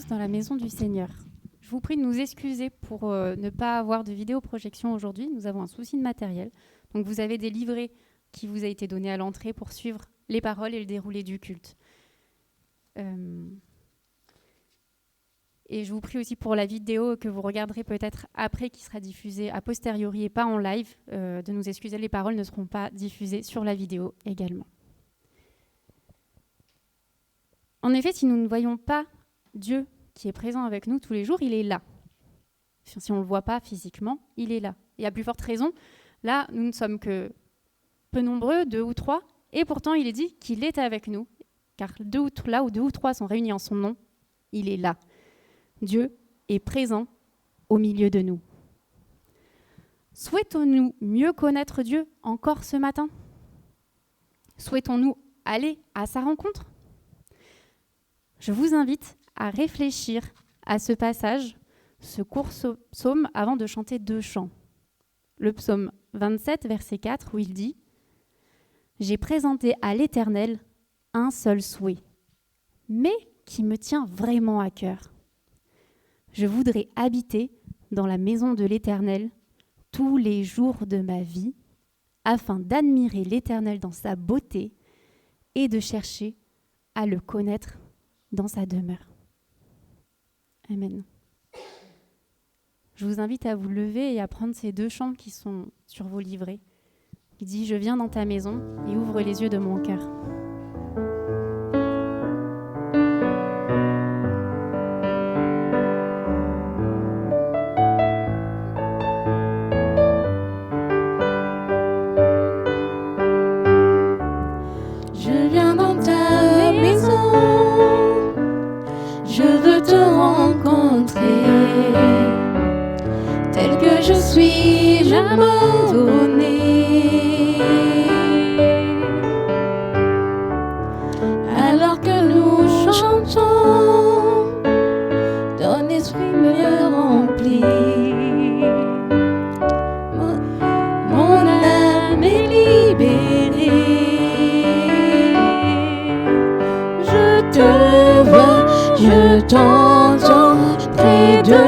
tous dans la maison du Seigneur. Je vous prie de nous excuser pour ne pas avoir de vidéoprojection aujourd'hui. Nous avons un souci de matériel. Donc vous avez des livrets qui vous a été donnés à l'entrée pour suivre les paroles et le déroulé du culte. Et je vous prie aussi pour la vidéo que vous regarderez peut-être après, qui sera diffusée a posteriori et pas en live, de nous excuser, les paroles ne seront pas diffusées sur la vidéo également. En effet, si nous ne voyons pas Dieu qui est présent avec nous tous les jours, il est là. Si on ne le voit pas physiquement, il est là. Et à plus forte raison, là, nous ne sommes que peu nombreux, 2 ou 3, et pourtant il est dit qu'il est avec nous, car là où 2 ou 3 sont réunis en son nom, il est là. Dieu est présent au milieu de nous. Souhaitons-nous mieux connaître Dieu encore ce matin ? Souhaitons-nous aller à sa rencontre ? Je vous invite à réfléchir à ce passage, ce court psaume, avant de chanter 2 chants. Le psaume 27, verset 4, où il dit « J'ai présenté à l'Éternel un seul souhait, mais qui me tient vraiment à cœur. Je voudrais habiter dans la maison de l'Éternel tous les jours de ma vie, afin d'admirer l'Éternel dans sa beauté et de chercher à le connaître dans sa demeure. » Amen. Je vous invite à vous lever et à prendre ces 2 chants qui sont sur vos livrets. Il dit « Je viens dans ta maison et ouvre les yeux de mon cœur. » Je suis abandonnée. Alors que nous chantons, ton esprit me remplit. Mon âme est libérée. Je te vois, je t'entends près de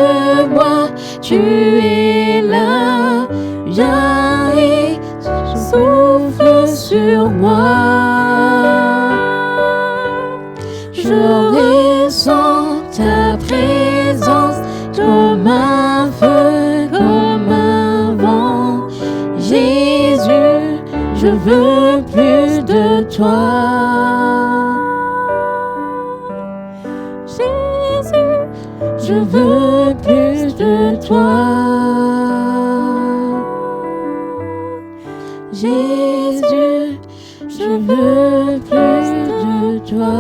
moi. Tu es là, viens et souffle sur moi. Je ressens ta présence comme un feu, comme un vent. Jésus, je veux plus de toi. Jésus, je veux plus de toi. Jésus, je veux plus de toi.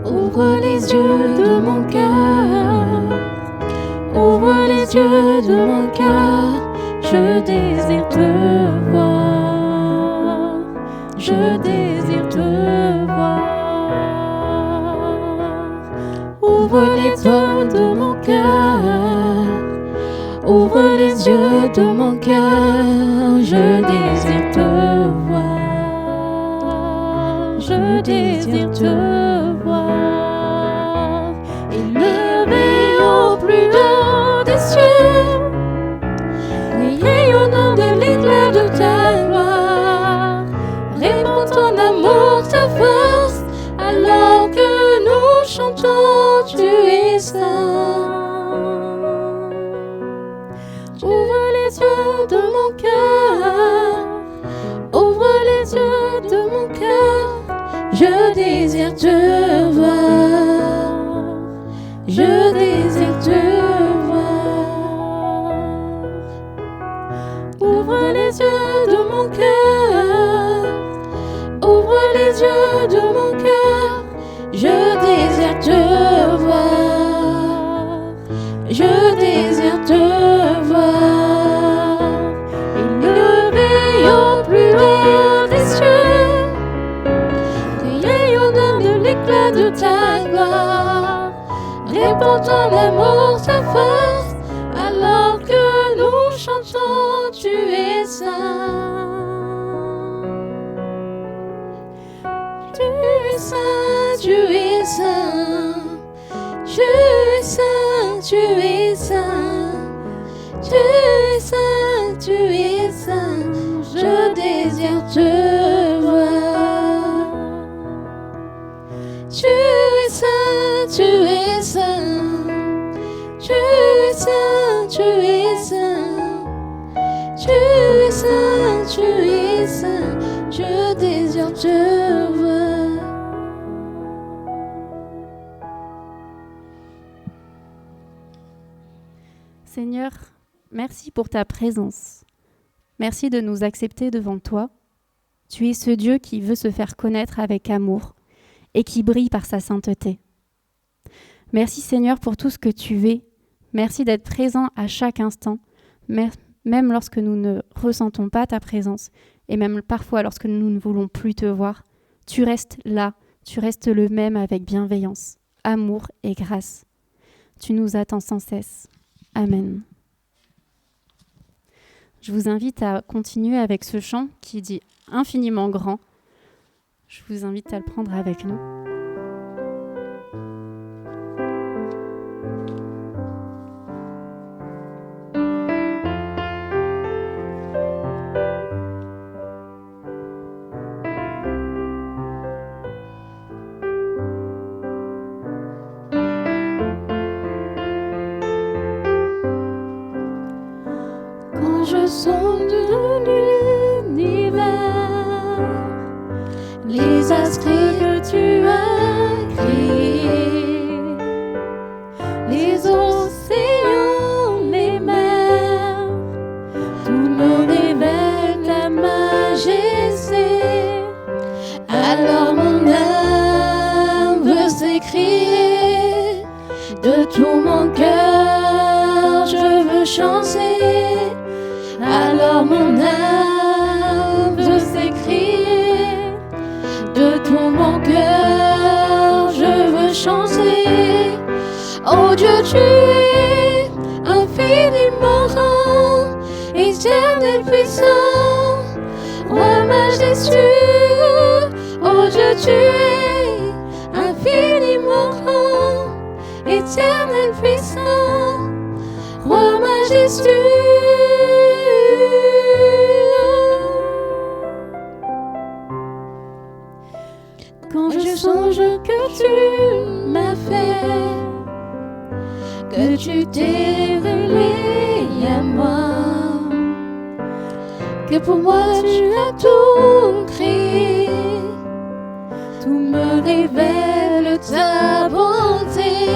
Ouvre les yeux de mon cœur, ouvre les yeux de mon cœur, je désire te voir, je désire te voir. Ouvre les yeux de mon cœur, ouvre les yeux de mon cœur, je désire te voir, je désire te voir. Élevé au plus haut des cieux, rayonnant de l'éclat de ta gloire, répands ton amour, ta force, alors que nous chantons, tu es saint. Ouvre les yeux de mon cœur, ouvre les yeux de mon cœur, je désire te voir, je désire te voir. Ouvre les yeux de mon cœur, ouvre les yeux de mon cœur, je désire te voir, je l'éclat de ta gloire. Répands ton amour, ta force, alors que nous chantons, tu es saint. Tu es saint, tu es saint. Tu es saint, tu es saint. Tu es saint, tu es saint. Je désire te voir. Tu es saint, tu es saint. Tu es saint, tu es saint. Tu es saint, tu es saint. Je désire te voir. Seigneur, merci pour ta présence. Merci de nous accepter devant toi. Tu es ce Dieu qui veut se faire connaître avec amour et qui brille par sa sainteté. Merci Seigneur pour tout ce que tu es. Merci d'être présent à chaque instant, même lorsque nous ne ressentons pas ta présence et même parfois lorsque nous ne voulons plus te voir. Tu restes là, tu restes le même avec bienveillance, amour et grâce. Tu nous attends sans cesse. Amen. Je vous invite à continuer avec ce chant qui dit infiniment grand. Je vous invite à le prendre avec nous. Je sonde l'univers, les astres que tu as créés, les océans, les mers, tout me révèle ta majesté. Alors mon âme veut s'écrier, de tout mon cœur je veux chanter. Alors mon âme veut s'écrier, de tout mon cœur je veux chanter. Oh Dieu, tu es infiniment grand, éternel puissant, roi majestueux. Oh Dieu, tu es infiniment grand, éternel puissant, roi majestueux. Quand je songe que tu m'as fait, que tu t'es révélé à moi, que pour moi tu as tout créé, tout me révèle ta bonté.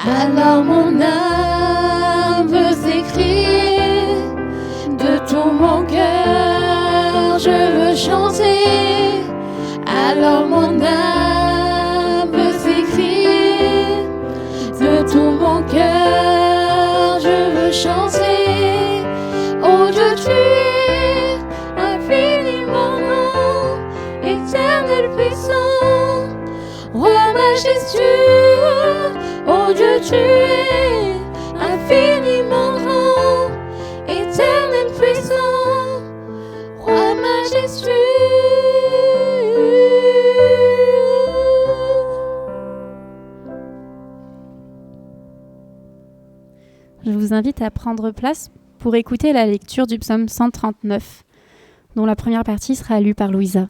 Alors mon âme veut s'écrier, de tout mon cœur je veux chanter. Alors mon âme veut s'écrier, de tout mon cœur je veux chanter. Oh Dieu, tu es infiniment grand, éternel puissant, roi majestueux. Oh Dieu, tu es infiniment grand, éternel puissant, roi majestueux. Je vous invite à prendre place pour écouter la lecture du psaume 139, dont la première partie sera lue par Louisa.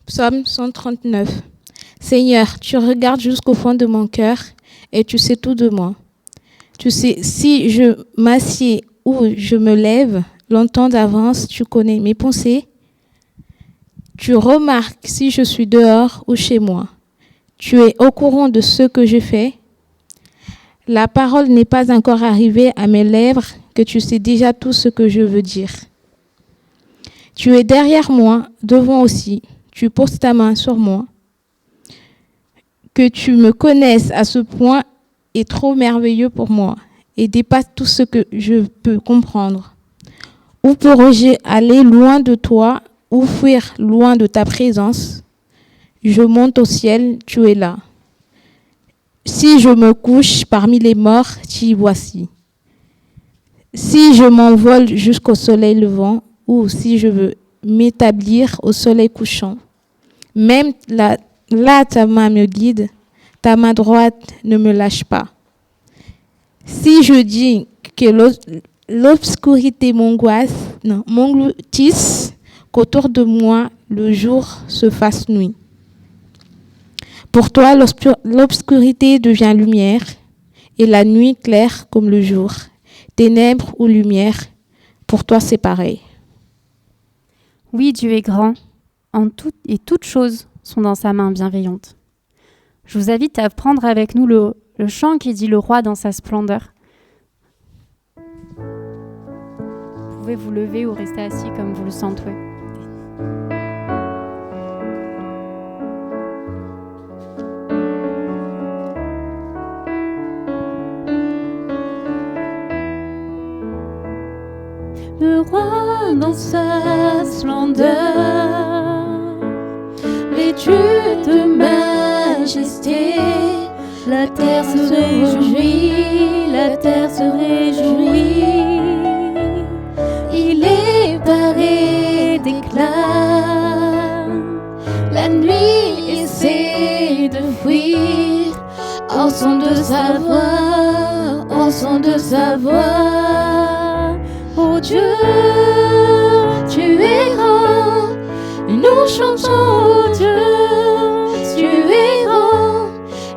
Psaume 139. Seigneur, tu regardes jusqu'au fond de mon cœur et tu sais tout de moi. Tu sais si je m'assieds ou je me lève, longtemps d'avance, tu connais mes pensées. Tu remarques si je suis dehors ou chez moi. Tu es au courant de ce que je fais. La parole n'est pas encore arrivée à mes lèvres que tu sais déjà tout ce que je veux dire. Tu es derrière moi, devant aussi. Tu poses ta main sur moi. Que tu me connaisses à ce point est trop merveilleux pour moi et dépasse tout ce que je peux comprendre. Où pourrais-je aller loin de toi ou fuir loin de ta présence? Je monte au ciel, tu es là. Si je me couche parmi les morts, tu y voici. Si je m'envole jusqu'au soleil levant ou si je veux m'établir au soleil couchant, même là ta main me guide, ta main droite ne me lâche pas. Si je dis que l'obscurité m'engloutisse, qu'autour de moi le jour se fasse nuit. Pour toi, l'obscurité devient lumière et la nuit claire comme le jour. Ténèbres ou lumière, pour toi c'est pareil. Oui, Dieu est grand, et toutes choses sont dans sa main bienveillante. Je vous invite à prendre avec nous le chant qui dit le roi dans sa splendeur. Vous pouvez vous lever ou rester assis comme vous le sentez. Le roi dans sa splendeur, vêtu de majesté, la terre se réjouit, la terre se réjouit. Il est paré d'éclat, la nuit essaie de fuir, au son de sa voix, au son de sa voix. Oh Dieu, tu es grand, nous chantons, oh Dieu, tu es grand,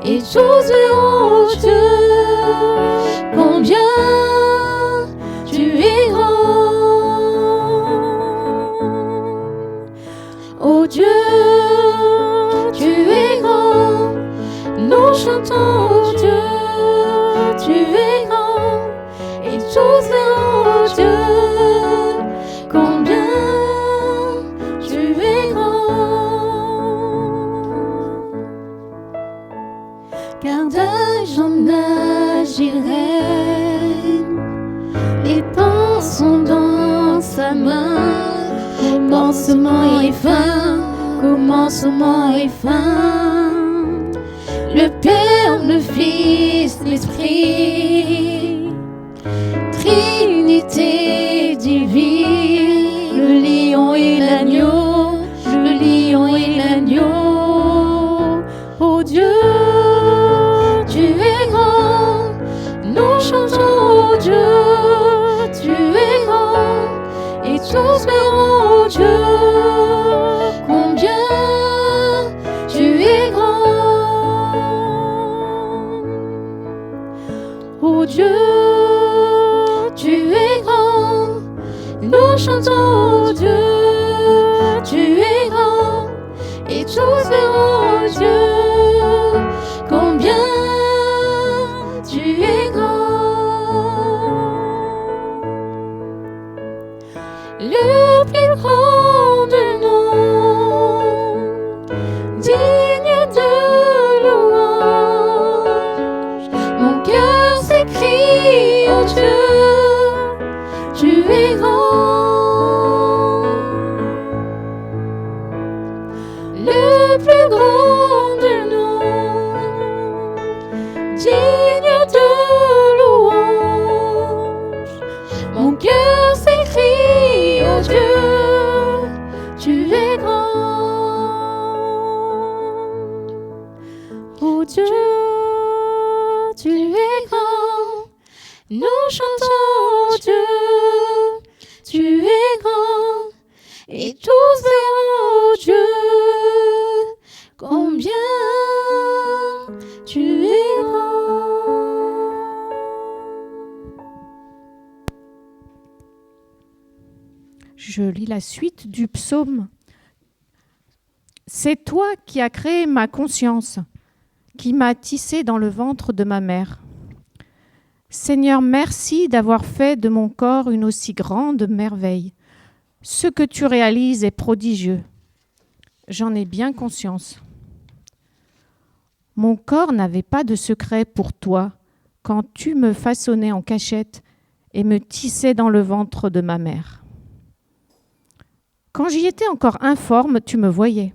et tous diront, oh Dieu, combien tu es grand. Oh Dieu, tu es grand, nous chantons, oh Dieu, tu es grand, et tous diront, oh Dieu, combien tu es grand. Car d'âge en âge il règne, les temps sont dans sa main. Commencement et fin, commencement et fin. Le Père, le Fils, l'Esprit, Trinité divine, le lion et l'agneau, le lion et l'agneau. Oh Dieu, tu es grand, nous chantons, oh Dieu, tu es grand, et tous verront, oh Dieu, combien tu es grand. Oh Dieu, tu es grand, nous chantons, oh Dieu, tu es grand, et tous verront, oh Dieu, combien tu es grand. Le plus grand de nous, digne de louange, mon cœur s'écrie, oh Dieu, tu es grand. Le plus grand de nous, digne de louange, mon cœur s'écrie, oh Dieu, tu es grand. Oh Dieu, tu es grand, nous chantons, oh Dieu, tu es grand, et tous verront, oh Dieu, combien tu es grand. Je lis la suite du psaume. C'est toi qui as créé ma conscience, qui m'as tissé dans le ventre de ma mère. Seigneur, merci d'avoir fait de mon corps une aussi grande merveille. Ce que tu réalises est prodigieux. J'en ai bien conscience. Mon corps n'avait pas de secret pour toi quand tu me façonnais en cachette et me tissais dans le ventre de ma mère. Quand j'y étais encore informe, tu me voyais.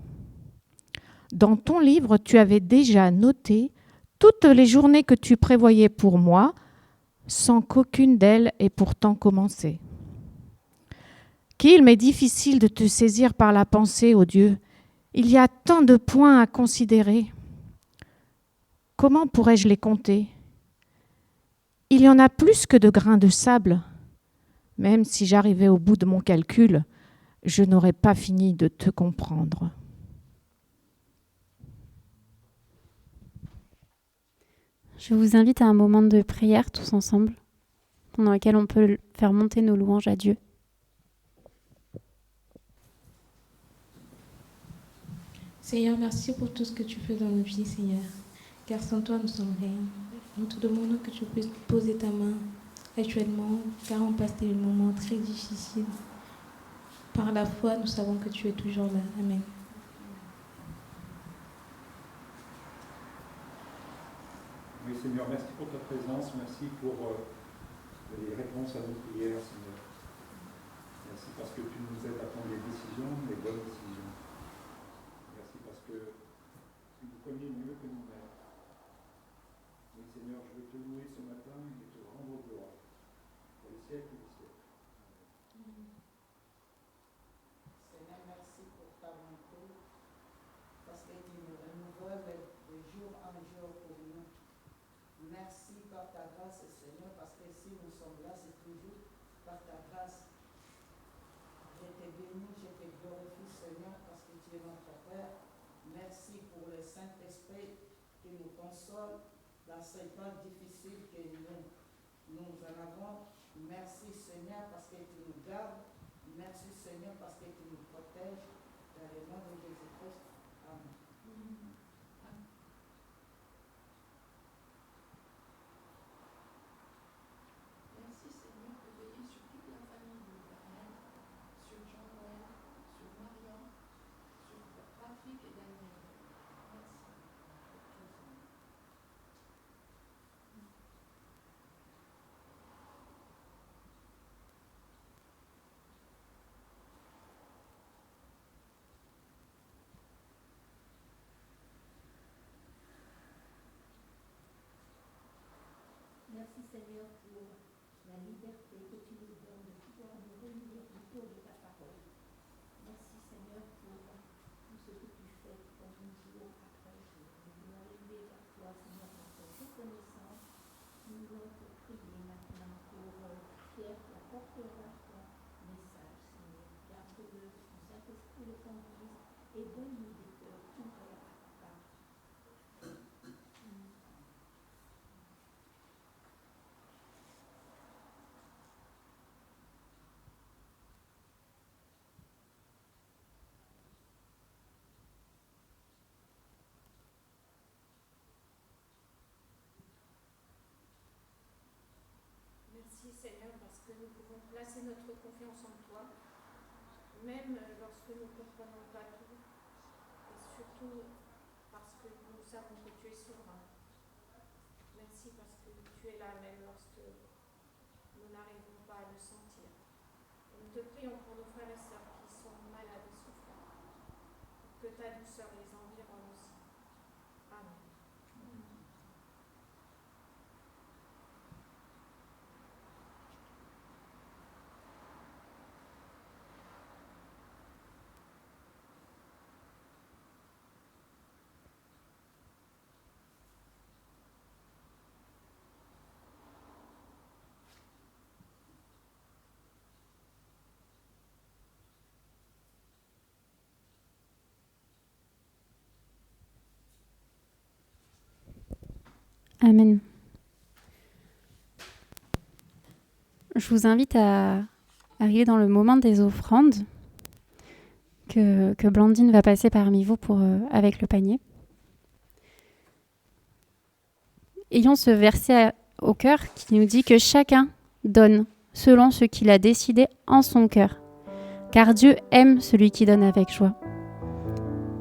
Dans ton livre, tu avais déjà noté toutes les journées que tu prévoyais pour moi, sans qu'aucune d'elles ait pourtant commencé. Qu'il m'est difficile de te saisir par la pensée, ô Dieu. Il y a tant de points à considérer. Comment pourrais-je les compter ? Il y en a plus que de grains de sable. Même si j'arrivais au bout de mon calcul, je n'aurais pas fini de te comprendre. Je vous invite à un moment de prière tous ensemble, pendant lequel on peut faire monter nos louanges à Dieu. Seigneur, merci pour tout ce que tu fais dans nos vies, Seigneur. Car sans toi, nous sommes rien. Nous te demandons que tu puisses poser ta main actuellement, car on passe des moments très difficiles. Par la foi, nous savons que tu es toujours là. Amen. Oui, Seigneur, merci pour ta présence. Merci pour les réponses à nos prières, Seigneur. Merci parce que tu nous aides à prendre les décisions, les bonnes décisions. Merci parce que tu nous connais mieux que nous-mêmes. Oui, Seigneur, je veux te louer ce matin et te rendre gloire pour les siècles des siècles. Seigneur, merci pour ta bonté, parce que tu nous renouvelles de jour en jour pour nous. Merci par ta grâce, Seigneur, parce que si nous sommes là, c'est toujours par ta grâce. Je te bénis, je te glorifie, Seigneur, parce que tu es notre Père. Merci pour le Saint-Esprit qui nous console dans ces temps difficiles que nous en avons. Merci, Seigneur, parce que tu nous gardes. Merci, Seigneur, parce que tu nous protèges. Dans le nom de Jésus-Christ. Amen. Merci Seigneur de veiller sur toute la famille de Daniel, sur Jean-Noël, sur Marion, sur Patrick et Daniel. Merci. Merci Seigneur pour la liberté que tu nous donnes de pouvoir nous réunir autour de ta parole. Merci Seigneur pour tout ce que tu fais pour nous jour après jour. Nous voulons arriver vers toi Seigneur dans cette reconnaissance. Nous voulons te prier maintenant pour Pierre qui a porté vers toi message Seigneur. Garde-le, ton Saint-Esprit le conduise et donne-nous des cœurs ouverts à ta part. Merci Seigneur parce que nous pouvons placer notre confiance en toi, même lorsque nous ne comprenons pas tout, et surtout parce que nous savons que tu es souverain. Merci parce que tu es là même lorsque nous n'arrivons pas à le sentir. Et nous te prions pour nos frères et sœurs qui sont malades et souffrants, que ta douceur les environne aussi. Amen. Amen. Je vous invite à arriver dans le moment des offrandes que Blandine va passer parmi vous avec le panier. Ayons ce verset au cœur qui nous dit que chacun donne selon ce qu'il a décidé en son cœur, car Dieu aime celui qui donne avec joie.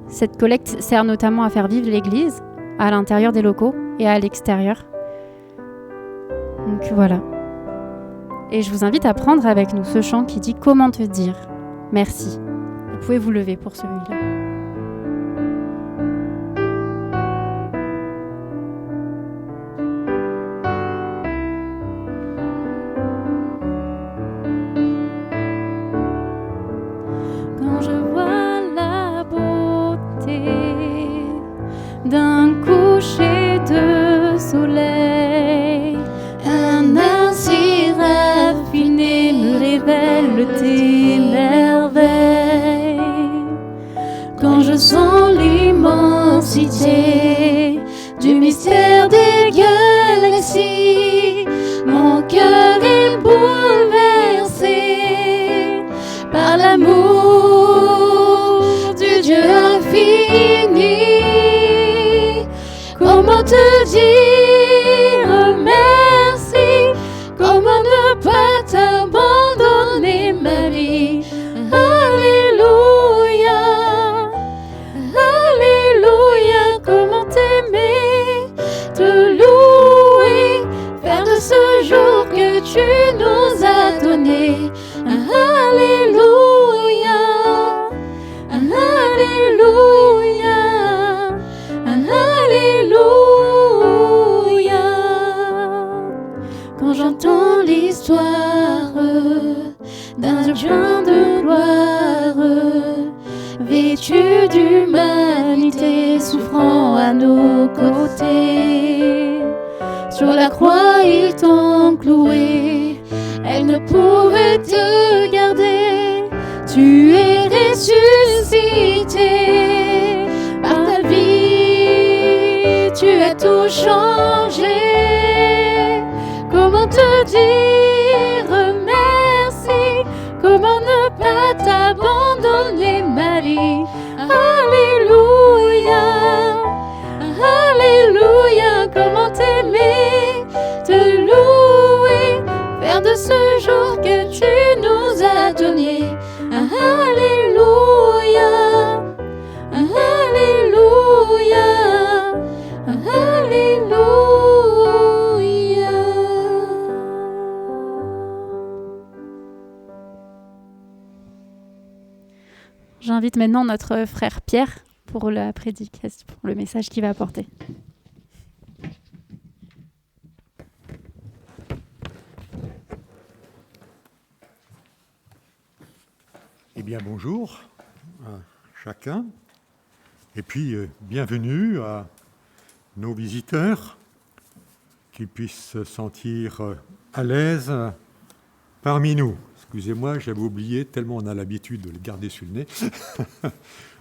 Cette collecte sert notamment à faire vivre l'Église à l'intérieur des locaux et à l'extérieur. Donc voilà. Et je vous invite à prendre avec nous ce chant qui dit « Comment te dire merci ». Vous pouvez vous lever pour celui-là. Quand je vois la beauté d'un coucher de soleil, un art si raffiné me révèle tes merveilles. Quand je sens l'immensité du mystère des galaxies, mon cœur est bouleversé par l'amour du Dieu infini. Comment te dire merci? Comment ne pas t'abandonner, ma vie? Alléluia, Alléluia. Comment t'aimer, te louer, faire de ce jour que tu nous as donné. Alléluia, Alléluia, Alléluia. Quand j'entends l'histoire d'un joint de gloire, vêtu d'humanité, souffrant à nos côtés, sur la croix ils t'ont cloué, elle ne pouvait te garder. Tu es ressuscité par ta vie, tu as tout changé. Comment te dire merci? Comment ne pas t'abandonner, Marie? Alléluia, Alléluia. Comment t'aimer, te louer, faire de ce jour que tu nous as donné. Alléluia, Alléluia, Alléluia. J'invite maintenant notre frère Pierre pour la prédication, pour le message qu'il va apporter. Eh bien, bonjour à chacun, et puis bienvenue à nos visiteurs, qu'ils puissent se sentir à l'aise parmi nous. Excusez-moi, j'avais oublié, tellement on a l'habitude de le garder sur le nez,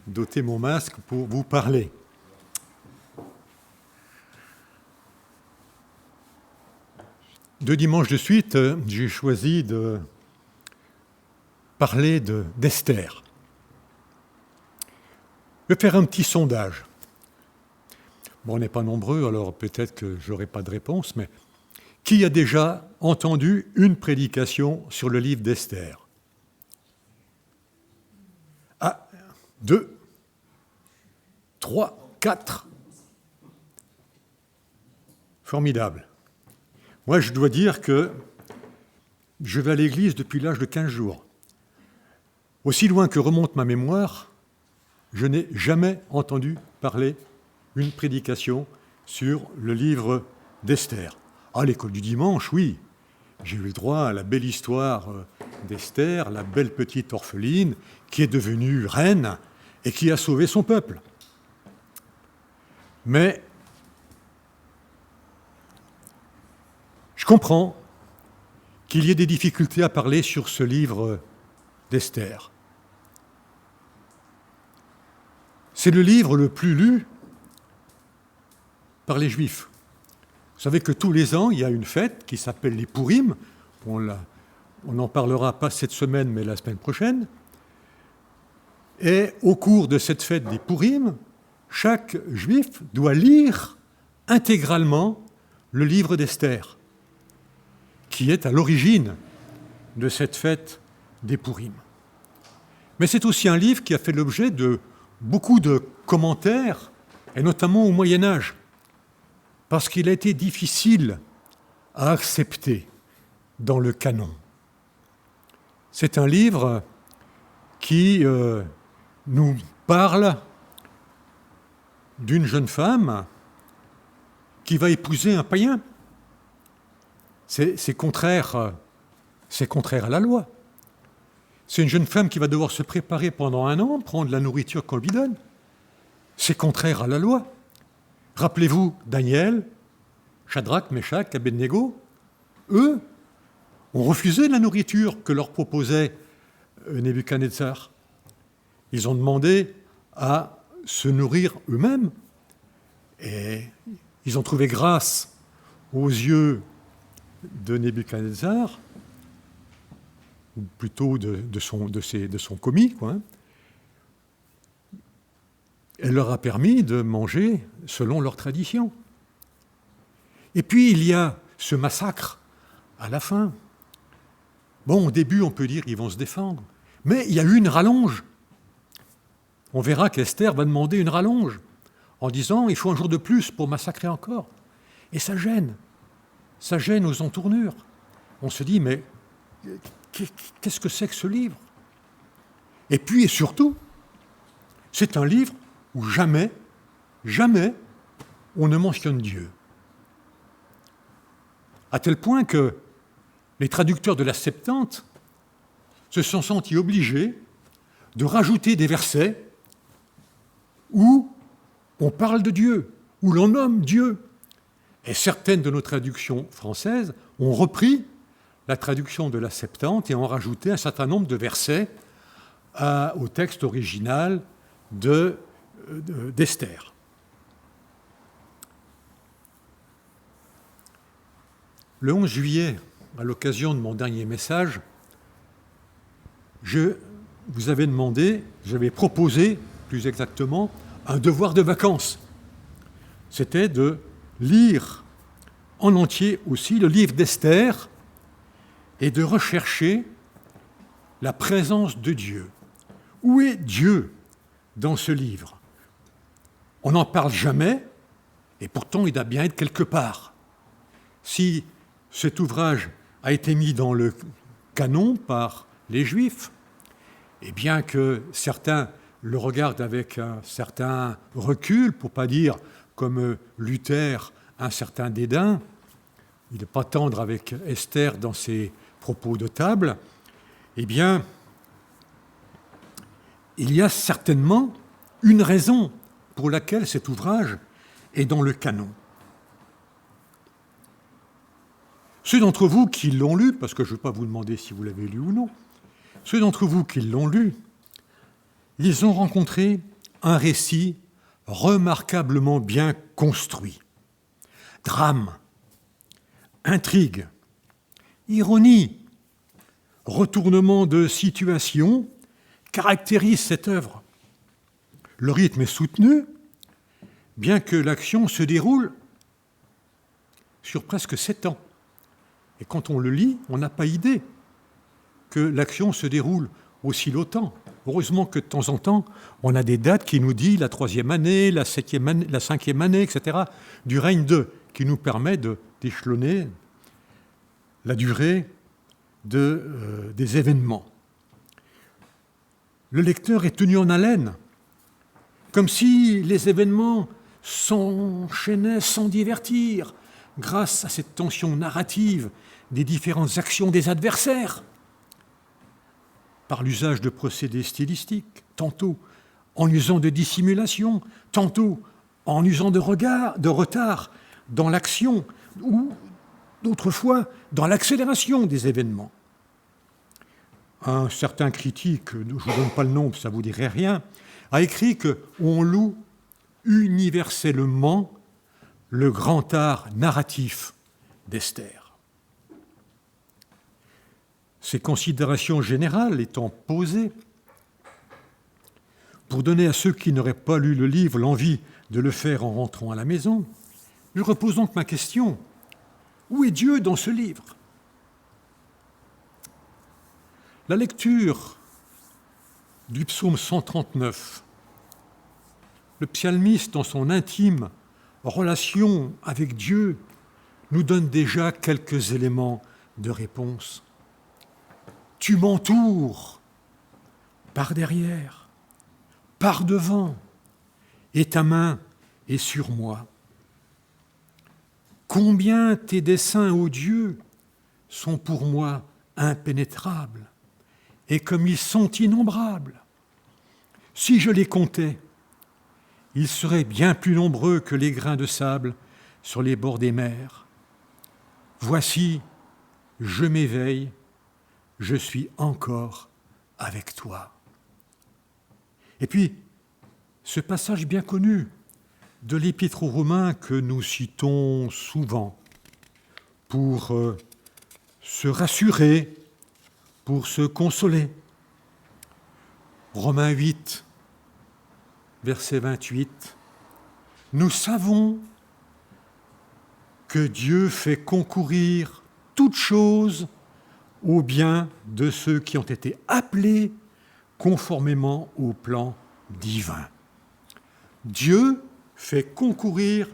d'ôter mon masque pour vous parler. Deux dimanches de suite, j'ai choisi de parler d'Esther. Je vais faire un petit sondage. Bon, on n'est pas nombreux, alors peut-être que je n'aurai pas de réponse, mais qui a déjà entendu une prédication sur le livre d'Esther? Ah, 2, 3, 4. Formidable. Moi, je dois dire que je vais à l'église depuis l'âge de 15 jours. Aussi loin que remonte ma mémoire, je n'ai jamais entendu parler une prédication sur le livre d'Esther. À l'école du dimanche, oui, j'ai eu le droit à la belle histoire d'Esther, la belle petite orpheline qui est devenue reine et qui a sauvé son peuple. Mais je comprends qu'il y ait des difficultés à parler sur ce livre d'Esther. C'est le livre le plus lu par les Juifs. Vous savez que tous les ans, il y a une fête qui s'appelle les Pourim. On n'en parlera pas cette semaine, mais la semaine prochaine. Et au cours de cette fête des Pourim, chaque Juif doit lire intégralement le livre d'Esther, qui est à l'origine de cette fête des Pourim. Mais c'est aussi un livre qui a fait l'objet de beaucoup de commentaires, et notamment au Moyen-Âge, parce qu'il a été difficile à accepter dans le canon. C'est un livre qui nous parle d'une jeune femme qui va épouser un païen. C'est contraire à la loi. C'est une jeune femme qui va devoir se préparer pendant 1 an, prendre la nourriture qu'on lui donne. C'est contraire à la loi. Rappelez-vous Daniel, Shadrach, Meshach, Abednego, eux ont refusé la nourriture que leur proposait Nebuchadnezzar. Ils ont demandé à se nourrir eux-mêmes et ils ont trouvé grâce aux yeux de Nebuchadnezzar, ou plutôt de son commis, quoi. Elle leur a permis de manger selon leur tradition. Et puis il y a ce massacre à la fin. Bon, au début, on peut dire qu'ils vont se défendre, mais il y a eu une rallonge. On verra qu'Esther va demander une rallonge en disant « il faut un jour de plus pour massacrer encore ». Et ça gêne aux entournures. On se dit « mais qu'est-ce que c'est que ce livre ?» Et puis et surtout, c'est un livre où jamais on ne mentionne Dieu. À tel point que les traducteurs de la Septante se sont sentis obligés de rajouter des versets où on parle de Dieu, où l'on nomme Dieu. Et certaines de nos traductions françaises ont repris la traduction de la Septante et ont rajouté un certain nombre de versets au texte original d'Esther. Le 11 juillet, à l'occasion de mon dernier message, vous avez demandé, j'avais proposé, plus exactement, un devoir de vacances. C'était de lire en entier aussi le livre d'Esther et de rechercher la présence de Dieu. Où est Dieu dans ce livre? On n'en parle jamais, et pourtant il doit bien être quelque part. Si cet ouvrage a été mis dans le canon par les Juifs, et bien que certains le regardent avec un certain recul, pour ne pas dire comme Luther, un certain dédain, il n'est pas tendre avec Esther dans ses propos de table, eh bien, il y a certainement une raison pour laquelle cet ouvrage est dans le canon. Ceux d'entre vous qui l'ont lu, parce que je ne vais pas vous demander si vous l'avez lu ou non, ceux d'entre vous qui l'ont lu, ils ont rencontré un récit remarquablement bien construit. Drame, intrigue, ironie, retournement de situation caractérisent cette œuvre. Le rythme est soutenu, bien que l'action se déroule sur presque 7 ans. Et quand on le lit, on n'a pas idée que l'action se déroule aussi longtemps. Heureusement que de temps en temps, on a des dates qui nous disent la 3e année, la 5e année, etc., du règne de, qui nous permet d'échelonner la durée des événements. Le lecteur est tenu en haleine, comme si les événements s'enchaînaient sans divertir, grâce à cette tension narrative des différentes actions des adversaires, par l'usage de procédés stylistiques, tantôt en usant de dissimulation, tantôt en usant de retard dans l'action, ou d'autres fois dans l'accélération des événements. Un certain critique, je ne vous donne pas le nom, ça ne vous dirait rien, a écrit qu'on loue universellement le grand art narratif d'Esther. Ces considérations générales étant posées, pour donner à ceux qui n'auraient pas lu le livre l'envie de le faire en rentrant à la maison, je repose donc ma question. Où est Dieu dans ce livre? La lecture du psaume 139, le psalmiste, dans son intime relation avec Dieu, nous donne déjà quelques éléments de réponse. Tu m'entoures par derrière, par devant, et ta main est sur moi. Combien tes desseins, ô Dieu, sont pour moi impénétrables, et comme ils sont innombrables. Si je les comptais, ils seraient bien plus nombreux que les grains de sable sur les bords des mers. Voici, je m'éveille, je suis encore avec toi. Et puis, ce passage bien connu de l'Épître aux Romains que nous citons souvent pour se rassurer, pour se consoler. Romains 8, verset 28. Nous savons que Dieu fait concourir toutes choses au bien de ceux qui ont été appelés conformément au plan divin. Dieu fait concourir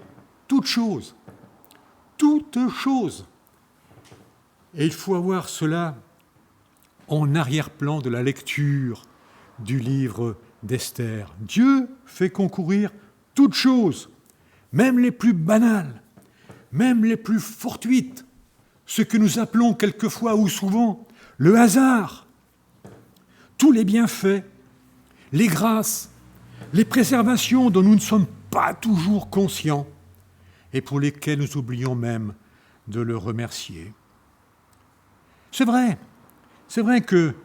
toutes choses. Toutes choses. Et il faut avoir cela en arrière-plan de la lecture du livre d'Esther. Dieu fait concourir toutes choses, même les plus banales, même les plus fortuites, ce que nous appelons quelquefois ou souvent le hasard. Tous les bienfaits, les grâces, les préservations dont nous ne sommes pas toujours conscients et pour lesquelles nous oublions même de le remercier. C'est vrai que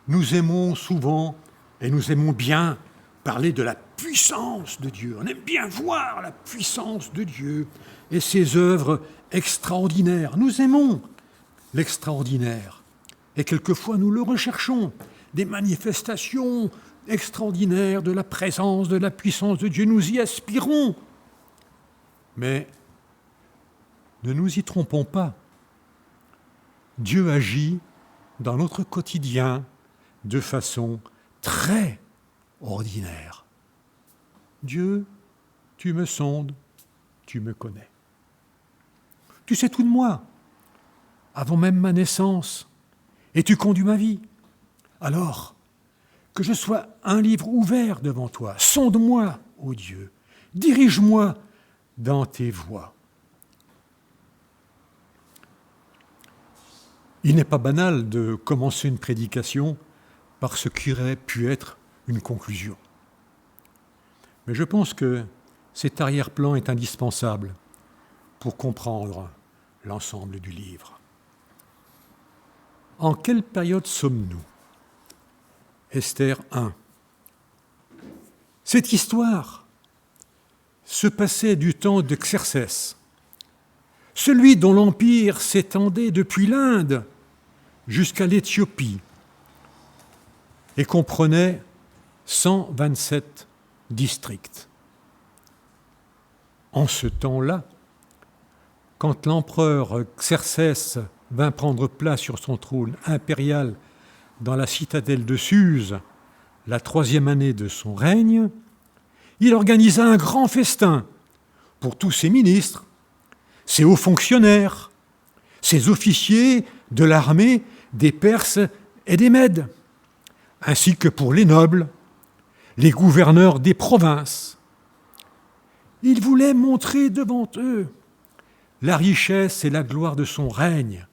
nous aimons souvent et nous aimons bien parler de la puissance de Dieu. On aime bien voir la puissance de Dieu et ses œuvres extraordinaires. Nous aimons l'extraordinaire et quelquefois nous le recherchons. Des manifestations extraordinaires de la présence, de la puissance de Dieu, nous y aspirons. Mais ne nous y trompons pas. Dieu agit dans notre quotidien de façon très ordinaire. Dieu, tu me sondes, tu me connais. Tu sais tout de moi, avant même ma naissance, et tu conduis ma vie. Alors, que je sois un livre ouvert devant toi, sonde-moi, ô Dieu, dirige-moi dans tes voies. Il n'est pas banal de commencer une prédication par ce qui aurait pu être une conclusion. Mais je pense que cet arrière-plan est indispensable pour comprendre l'ensemble du livre. En quelle période sommes-nous ? Esther 1. Cette histoire se passait du temps de Xerxès, celui dont l'empire s'étendait depuis l'Inde jusqu'à l'Éthiopie et comprenait 127 districts. En ce temps-là, quand l'empereur Xerxès vint prendre place sur son trône impérial dans la citadelle de Suse, la 3e année de son règne, il organisa un grand festin pour tous ses ministres, ses hauts fonctionnaires, ses officiers de l'armée des Perses et des Mèdes, ainsi que pour les nobles, les gouverneurs des provinces. Il voulait montrer devant eux la richesse et la gloire de son règne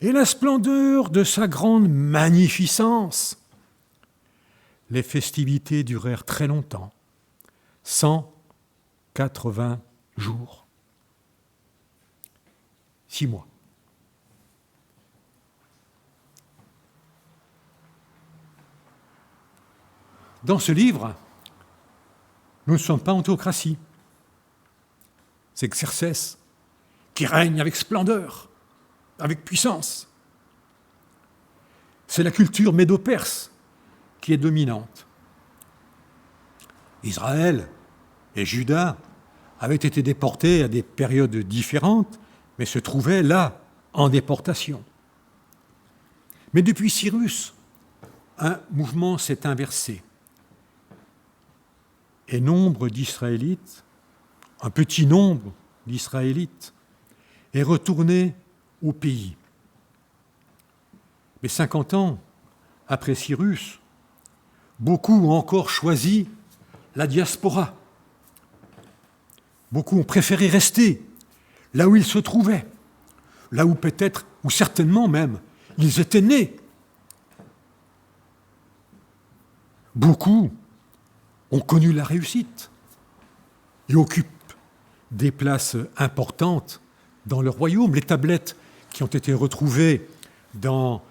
et la splendeur de sa grande magnificence. Les festivités durèrent très longtemps, 180 jours. 6 mois. Dans ce livre, nous ne sommes pas en théocratie. C'est Xerxès qui règne avec splendeur, avec puissance. C'est la culture médo-perse qui est dominante. Israël et Juda avaient été déportés à des périodes différentes, mais se trouvaient là, en déportation. Mais depuis Cyrus, un mouvement s'est inversé. Et nombre d'Israélites, un petit nombre d'Israélites, est retourné au pays. Mais 50 ans après Cyrus, beaucoup ont encore choisi la diaspora. Beaucoup ont préféré rester là où ils se trouvaient, là où peut-être, ou certainement même, ils étaient nés. Beaucoup ont connu la réussite et occupent des places importantes dans le royaume. Les tablettes qui ont été retrouvées dans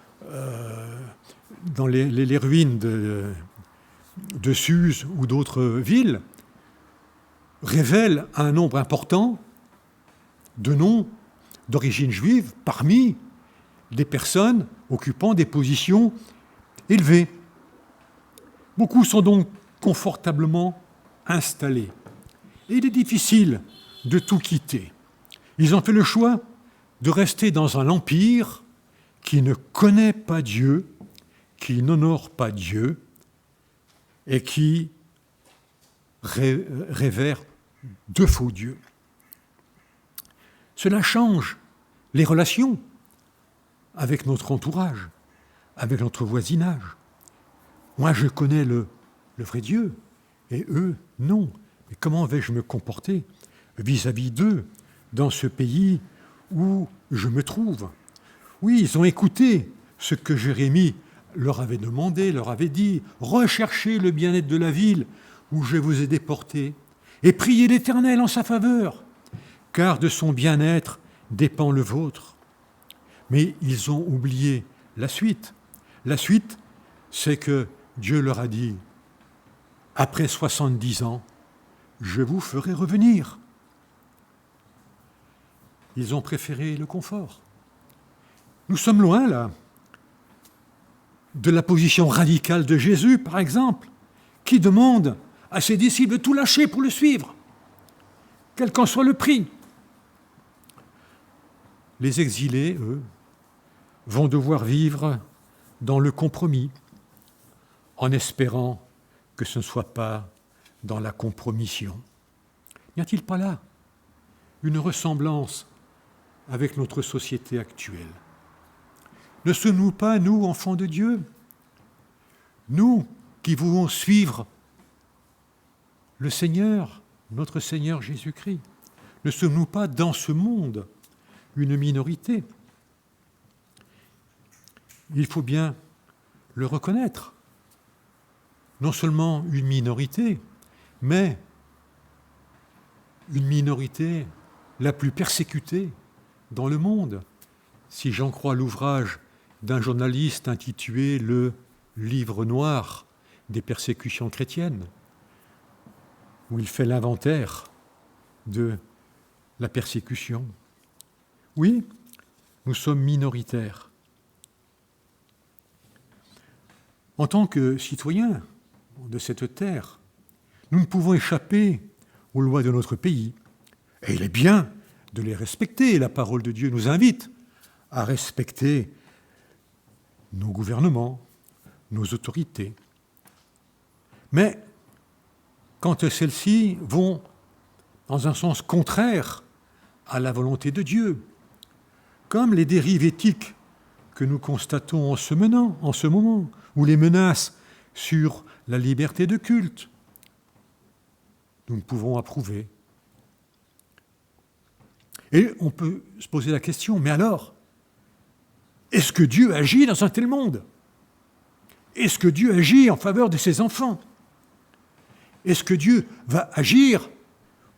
les ruines de Suse ou d'autres villes révèlent un nombre important de noms d'origine juive parmi des personnes occupant des positions élevées. Beaucoup sont donc confortablement installés. Et il est difficile de tout quitter. Ils ont fait le choix de rester dans un empire qui ne connaît pas Dieu, qui n'honore pas Dieu et qui révère de faux dieux. Cela change les relations avec notre entourage, avec notre voisinage. Moi, je connais le vrai Dieu, et eux, non. Mais comment vais-je me comporter vis-à-vis d'eux dans ce pays où je me trouve? Oui, ils ont écouté ce que Jérémie leur avait demandé, leur avait dit, recherchez le bien-être de la ville où je vous ai déportés, et priez l'Éternel en sa faveur, car de son bien-être dépend le vôtre. Mais ils ont oublié la suite. La suite, c'est que Dieu leur a dit, après 70 ans, je vous ferai revenir. Ils ont préféré le confort. Nous sommes loin, là, de la position radicale de Jésus, par exemple, qui demande à ses disciples de tout lâcher pour le suivre, quel qu'en soit le prix. Les exilés, eux, vont devoir vivre dans le compromis, en espérant que ce ne soit pas dans la compromission. N'y a-t-il pas là une ressemblance avec notre société actuelle? Ne sommes-nous pas, nous, enfants de Dieu, nous qui voulons suivre le Seigneur, notre Seigneur Jésus-Christ, ne sommes-nous pas dans ce monde une minorité? Il faut bien le reconnaître. Non seulement une minorité, mais une minorité la plus persécutée dans le monde. Si j'en crois l'ouvrage d'un journaliste intitulé « Le livre noir des persécutions chrétiennes », où il fait l'inventaire de la persécution. Oui, nous sommes minoritaires. En tant que citoyens de cette terre, nous ne pouvons échapper aux lois de notre pays. Et il est bien de les respecter. La parole de Dieu nous invite à respecter nos gouvernements, nos autorités. Mais quand celles-ci vont dans un sens contraire à la volonté de Dieu, comme les dérives éthiques que nous constatons en ce moment, ou les menaces sur la liberté de culte, nous ne pouvons approuver. Et on peut se poser la question, mais alors, est-ce que Dieu agit dans un tel monde? Est-ce que Dieu agit en faveur de ses enfants? Est-ce que Dieu va agir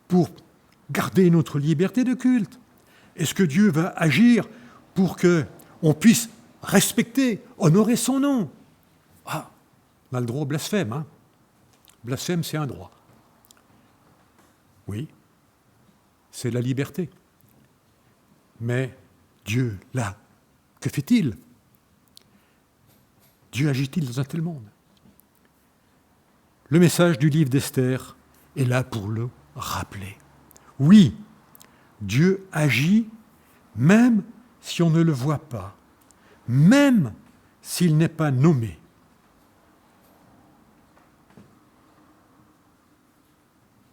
pour garder notre liberté de culte? Est-ce que Dieu va agir pour qu'on puisse respecter, honorer son nom? Ah, on a le droit au blasphème. Hein? Blasphème, c'est un droit. Oui, c'est la liberté. Mais Dieu, là, que fait-il? Dieu agit-il dans un tel monde? Le message du livre d'Esther est là pour le rappeler. Oui, Dieu agit même si on ne le voit pas, même s'il n'est pas nommé.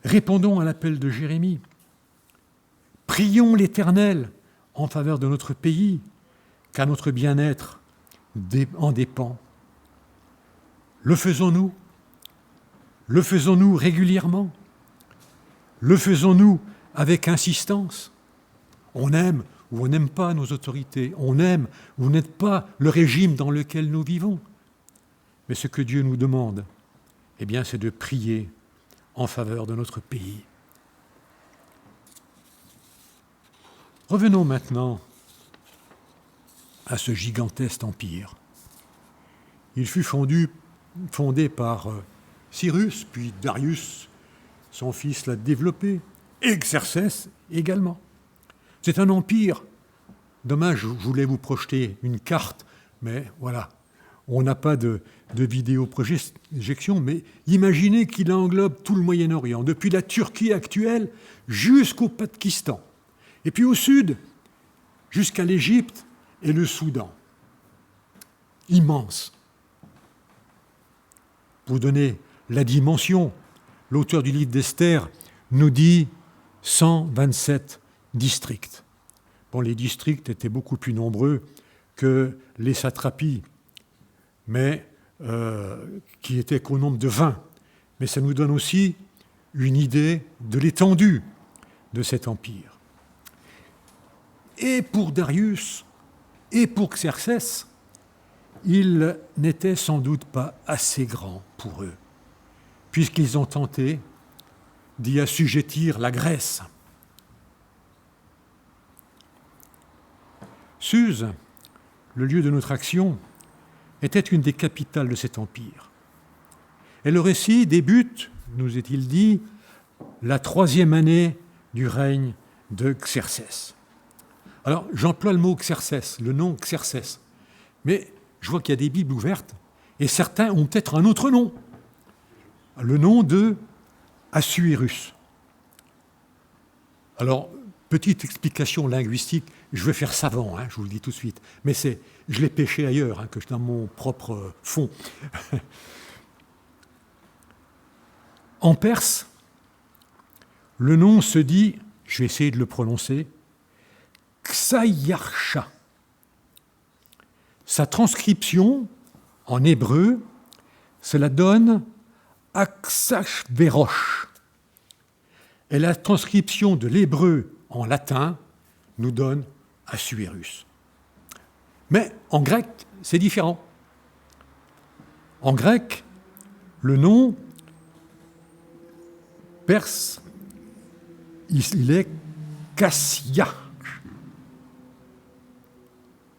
Répondons à l'appel de Jérémie. Prions l'Éternel en faveur de notre pays, car notre bien-être en dépend. Le faisons-nous Le faisons-nous régulièrement? Le faisons-nous avec insistance? On aime ou on n'aime pas nos autorités, on aime ou on n'aime pas le régime dans lequel nous vivons. Mais ce que Dieu nous demande, eh bien, c'est de prier en faveur de notre pays. Revenons maintenant à ce gigantesque empire. Il fut fondé par Cyrus, puis Darius, son fils l'a développé, et Xerxès également. C'est un empire. Dommage, je voulais vous projeter une carte, mais voilà, on n'a pas de vidéoprojection, mais imaginez qu'il englobe tout le Moyen-Orient, depuis la Turquie actuelle jusqu'au Pakistan, et puis au sud, jusqu'à l'Égypte et le Soudan. Immense. Pour donner la dimension, l'auteur du livre d'Esther nous dit 127 districts. Bon, les districts étaient beaucoup plus nombreux que les satrapies, mais qui étaient qu'au nombre de 20. Mais ça nous donne aussi une idée de l'étendue de cet empire. Et pour Darius et pour Xerxès, il n'était sans doute pas assez grand pour eux, puisqu'ils ont tenté d'y assujettir la Grèce. Suse, le lieu de notre action, était une des capitales de cet empire. Et le récit débute, nous est-il dit, la 3e année du règne de Xerxès. Alors, j'emploie le mot Xerxès, le nom Xerxès, mais je vois qu'il y a des Bibles ouvertes, et certains ont peut-être un autre nom, le nom de Assuérus. Alors, petite explication linguistique, je vais faire savant, je vous le dis tout de suite, mais je l'ai pêché ailleurs, que dans mon propre fond. En perse, le nom se dit, je vais essayer de le prononcer, Xayarcha. Sa transcription en hébreu, cela donne Axashverosh. Et la transcription de l'hébreu en latin nous donne Assuérus. Mais en grec, c'est différent. En grec, le nom perse, il est Cassia,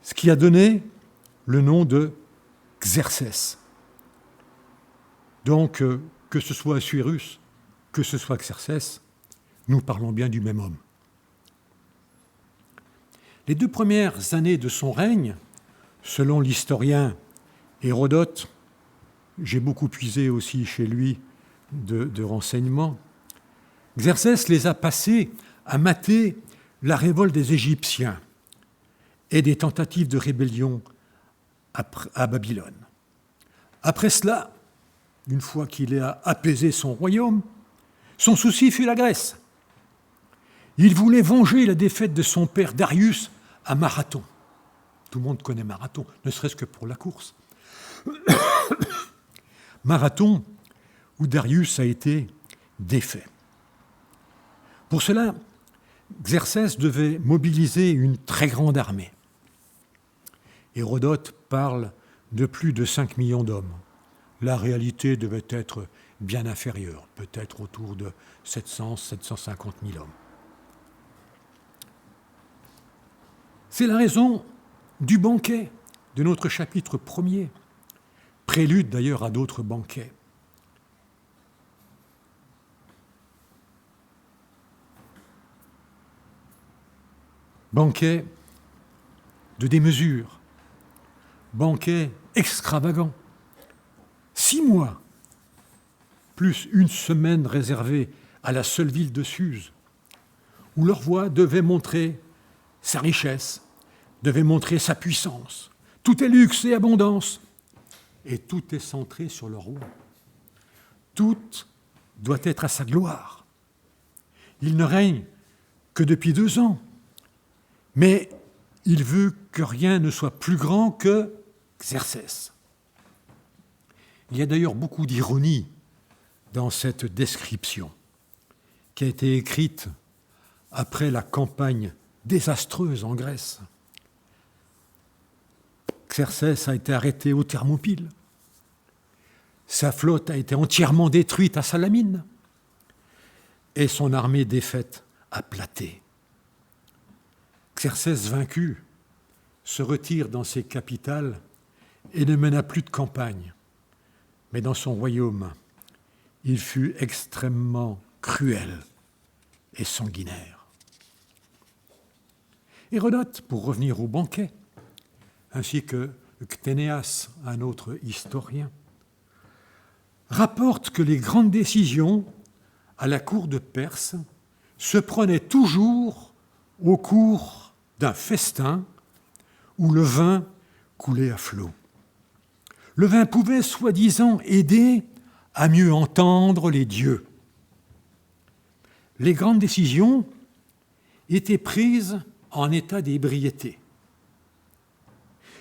ce qui a donné le nom de Xerxès. Donc, que ce soit Assuérus, que ce soit Xerxès, nous parlons bien du même homme. Les 2 premières années de son règne, selon l'historien Hérodote, j'ai beaucoup puisé aussi chez lui de renseignements, Xerxès les a passées à mater la révolte des Égyptiens et des tentatives de rébellion à Babylone. Après cela, une fois qu'il a apaisé son royaume, son souci fut la Grèce. Il voulait venger la défaite de son père Darius à Marathon. Tout le monde connaît Marathon, ne serait-ce que pour la course. Marathon, où Darius a été défait. Pour cela, Xerxès devait mobiliser une très grande armée. Hérodote parle de plus de 5 millions d'hommes. La réalité devait être bien inférieure, peut-être autour de 700-750 000 hommes. C'est la raison du banquet de notre chapitre 1er, prélude d'ailleurs à d'autres banquets. Banquet de démesure, banquet extravagant. 6 mois, plus une semaine réservée à la seule ville de Suse, où leur roi devait montrer sa richesse, devait montrer sa puissance. Tout est luxe et abondance, et tout est centré sur le roi. Tout doit être à sa gloire. Il ne règne que depuis 2 ans, mais il veut que rien ne soit plus grand que Xerxès. Il y a d'ailleurs beaucoup d'ironie dans cette description qui a été écrite après la campagne désastreuse en Grèce. Xerxès a été arrêté aux Thermopyles. Sa flotte a été entièrement détruite à Salamine et son armée défaite à Platée. Xerxès vaincu se retire dans ses capitales et ne mena plus de campagne. Mais dans son royaume, il fut extrêmement cruel et sanguinaire. Hérodote, pour revenir au banquet, ainsi que Cténéas, un autre historien, rapporte que les grandes décisions à la cour de Perse se prenaient toujours au cours d'un festin où le vin coulait à flot. Le vin pouvait, soi-disant, aider à mieux entendre les dieux. Les grandes décisions étaient prises en état d'ébriété.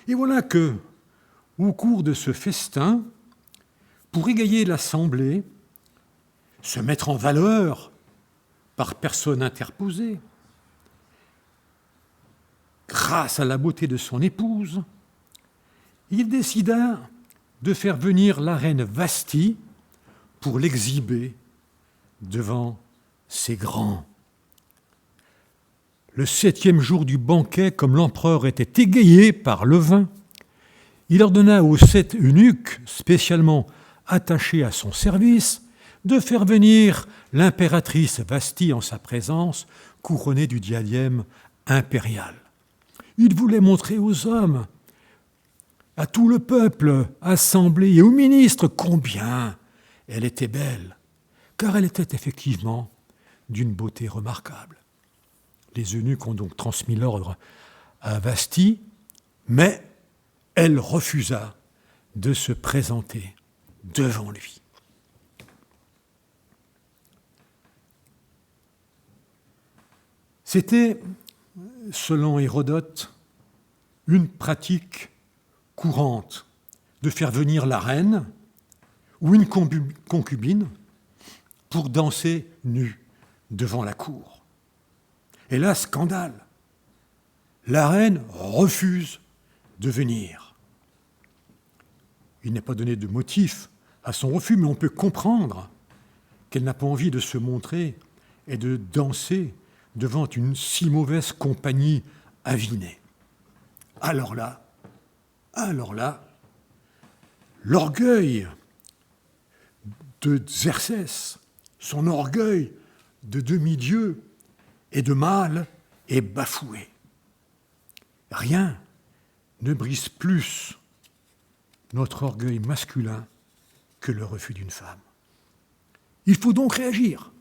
Et voilà que, au cours de ce festin, pour égayer l'assemblée, se mettre en valeur par personne interposée, grâce à la beauté de son épouse, il décida de faire venir la reine Vasthi pour l'exhiber devant ses grands. Le 7e jour du banquet, comme l'empereur était égayé par le vin, il ordonna aux 7 eunuques spécialement attachés à son service de faire venir l'impératrice Vasthi en sa présence, couronnée du diadème impérial. Il voulait montrer aux hommes, à tout le peuple assemblé et aux ministres combien elle était belle, car elle était effectivement d'une beauté remarquable. Les eunuques ont donc transmis l'ordre à Vasthi, mais elle refusa de se présenter devant lui. C'était, selon Hérodote, une pratique courante de faire venir la reine ou une concubine pour danser nue devant la cour. Et là, scandale. La reine refuse de venir. Il n'est pas donné de motif à son refus, mais on peut comprendre qu'elle n'a pas envie de se montrer et de danser devant une si mauvaise compagnie avinée. Alors là, l'orgueil de Xerxès, son orgueil de demi-dieu et de mâle est bafoué. Rien ne brise plus notre orgueil masculin que le refus d'une femme. Il faut donc réagir,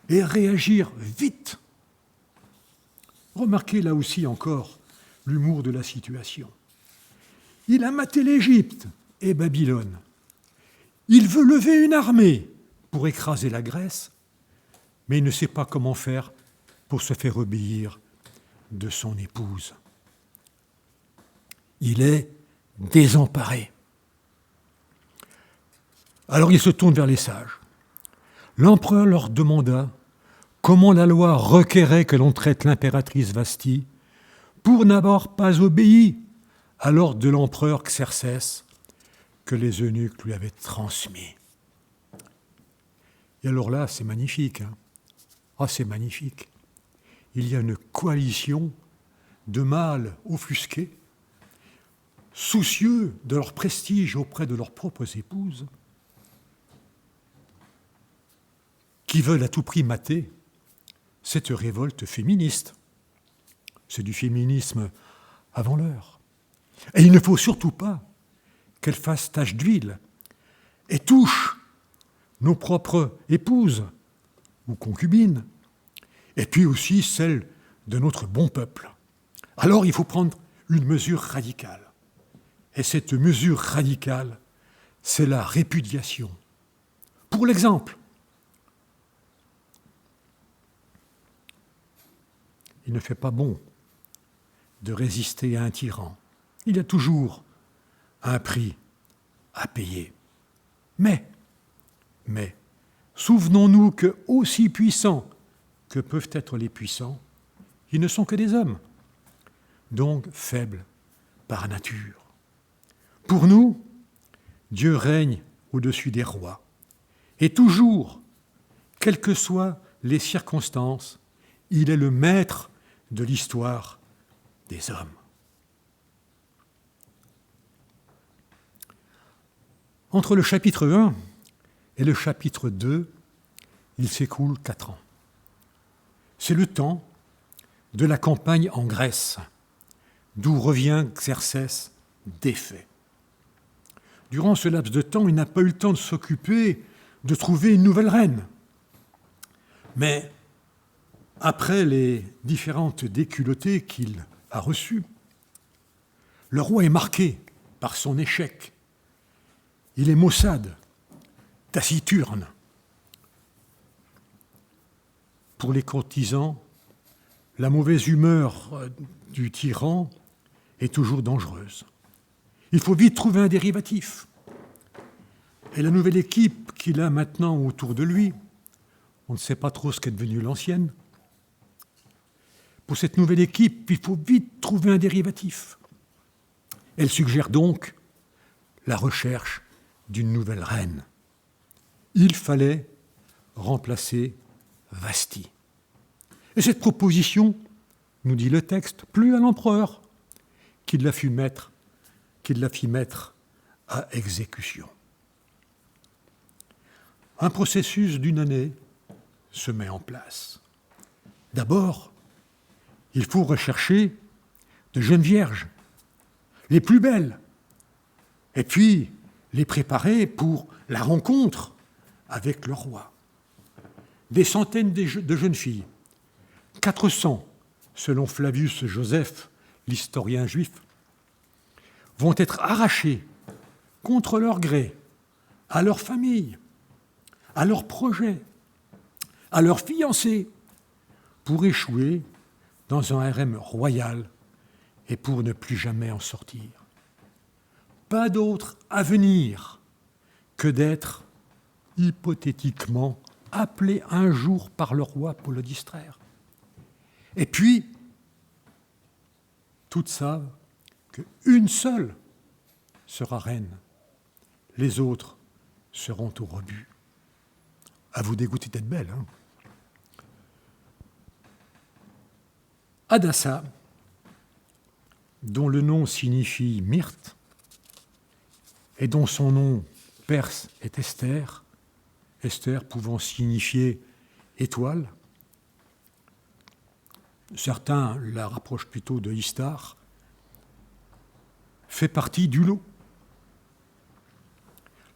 et réagir vite. Remarquez là aussi encore l'humour de la situation. Il a maté l'Égypte et Babylone. Il veut lever une armée pour écraser la Grèce, mais il ne sait pas comment faire pour se faire obéir de son épouse. Il est désemparé. Alors il se tourne vers les sages. L'empereur leur demanda comment la loi requérait que l'on traite l'impératrice Vasthi pour n'avoir pas obéi à l'ordre de l'empereur Xerxès que les eunuques lui avaient transmis. Et alors là, c'est magnifique. C'est magnifique. Il y a une coalition de mâles offusqués, soucieux de leur prestige auprès de leurs propres épouses, qui veulent à tout prix mater cette révolte féministe. C'est du féminisme avant l'heure. Et il ne faut surtout pas qu'elle fasse tache d'huile et touche nos propres épouses ou concubines, et puis aussi celles de notre bon peuple. Alors il faut prendre une mesure radicale. Et cette mesure radicale, c'est la répudiation. Pour l'exemple, il ne fait pas bon de résister à un tyran. Il y a toujours un prix à payer. Mais Mais souvenons-nous que, aussi puissants que peuvent être les puissants, ils ne sont que des hommes, donc faibles par nature. Pour nous, Dieu règne au-dessus des rois, et toujours, quelles que soient les circonstances, il est le maître de l'histoire des hommes. Entre le chapitre 1 et le chapitre 2, il s'écoule 4 ans. C'est le temps de la campagne en Grèce, d'où revient Xerxès défait. Durant ce laps de temps, il n'a pas eu le temps de s'occuper de trouver une nouvelle reine. Mais après les différentes déculottées qu'il a reçues, le roi est marqué par son échec. Il est maussade, taciturne. Pour les courtisans, la mauvaise humeur du tyran est toujours dangereuse. Il faut vite trouver un dérivatif. Et la nouvelle équipe qu'il a maintenant autour de lui, on ne sait pas trop ce qu'est devenue l'ancienne. Pour cette nouvelle équipe, il faut vite trouver un dérivatif. Elle suggère donc la recherche d'une nouvelle reine. Il fallait remplacer Vasthi. Et cette proposition, nous dit le texte, plut à l'empereur, qui la fit mettre à exécution. Un processus d'une année se met en place. D'abord, il faut rechercher de jeunes vierges, les plus belles, et puis les préparer pour la rencontre avec le roi. Des centaines de jeunes filles, 400 selon Flavius Joseph, l'historien juif, vont être arrachées contre leur gré à leur famille, à leurs projets, à leurs fiancés, pour échouer dans un harem royal et pour ne plus jamais en sortir. Pas d'autre avenir que d'être hypothétiquement appelé un jour par le roi pour le distraire. Et puis, toutes savent qu'une seule sera reine. Les autres seront au rebut. À vous dégoûter d'être belle, hein. Hadassa, dont le nom signifie myrte et dont son nom perse est Esther, Esther pouvant signifier étoile, certains la rapprochent plutôt de Istar, fait partie du lot.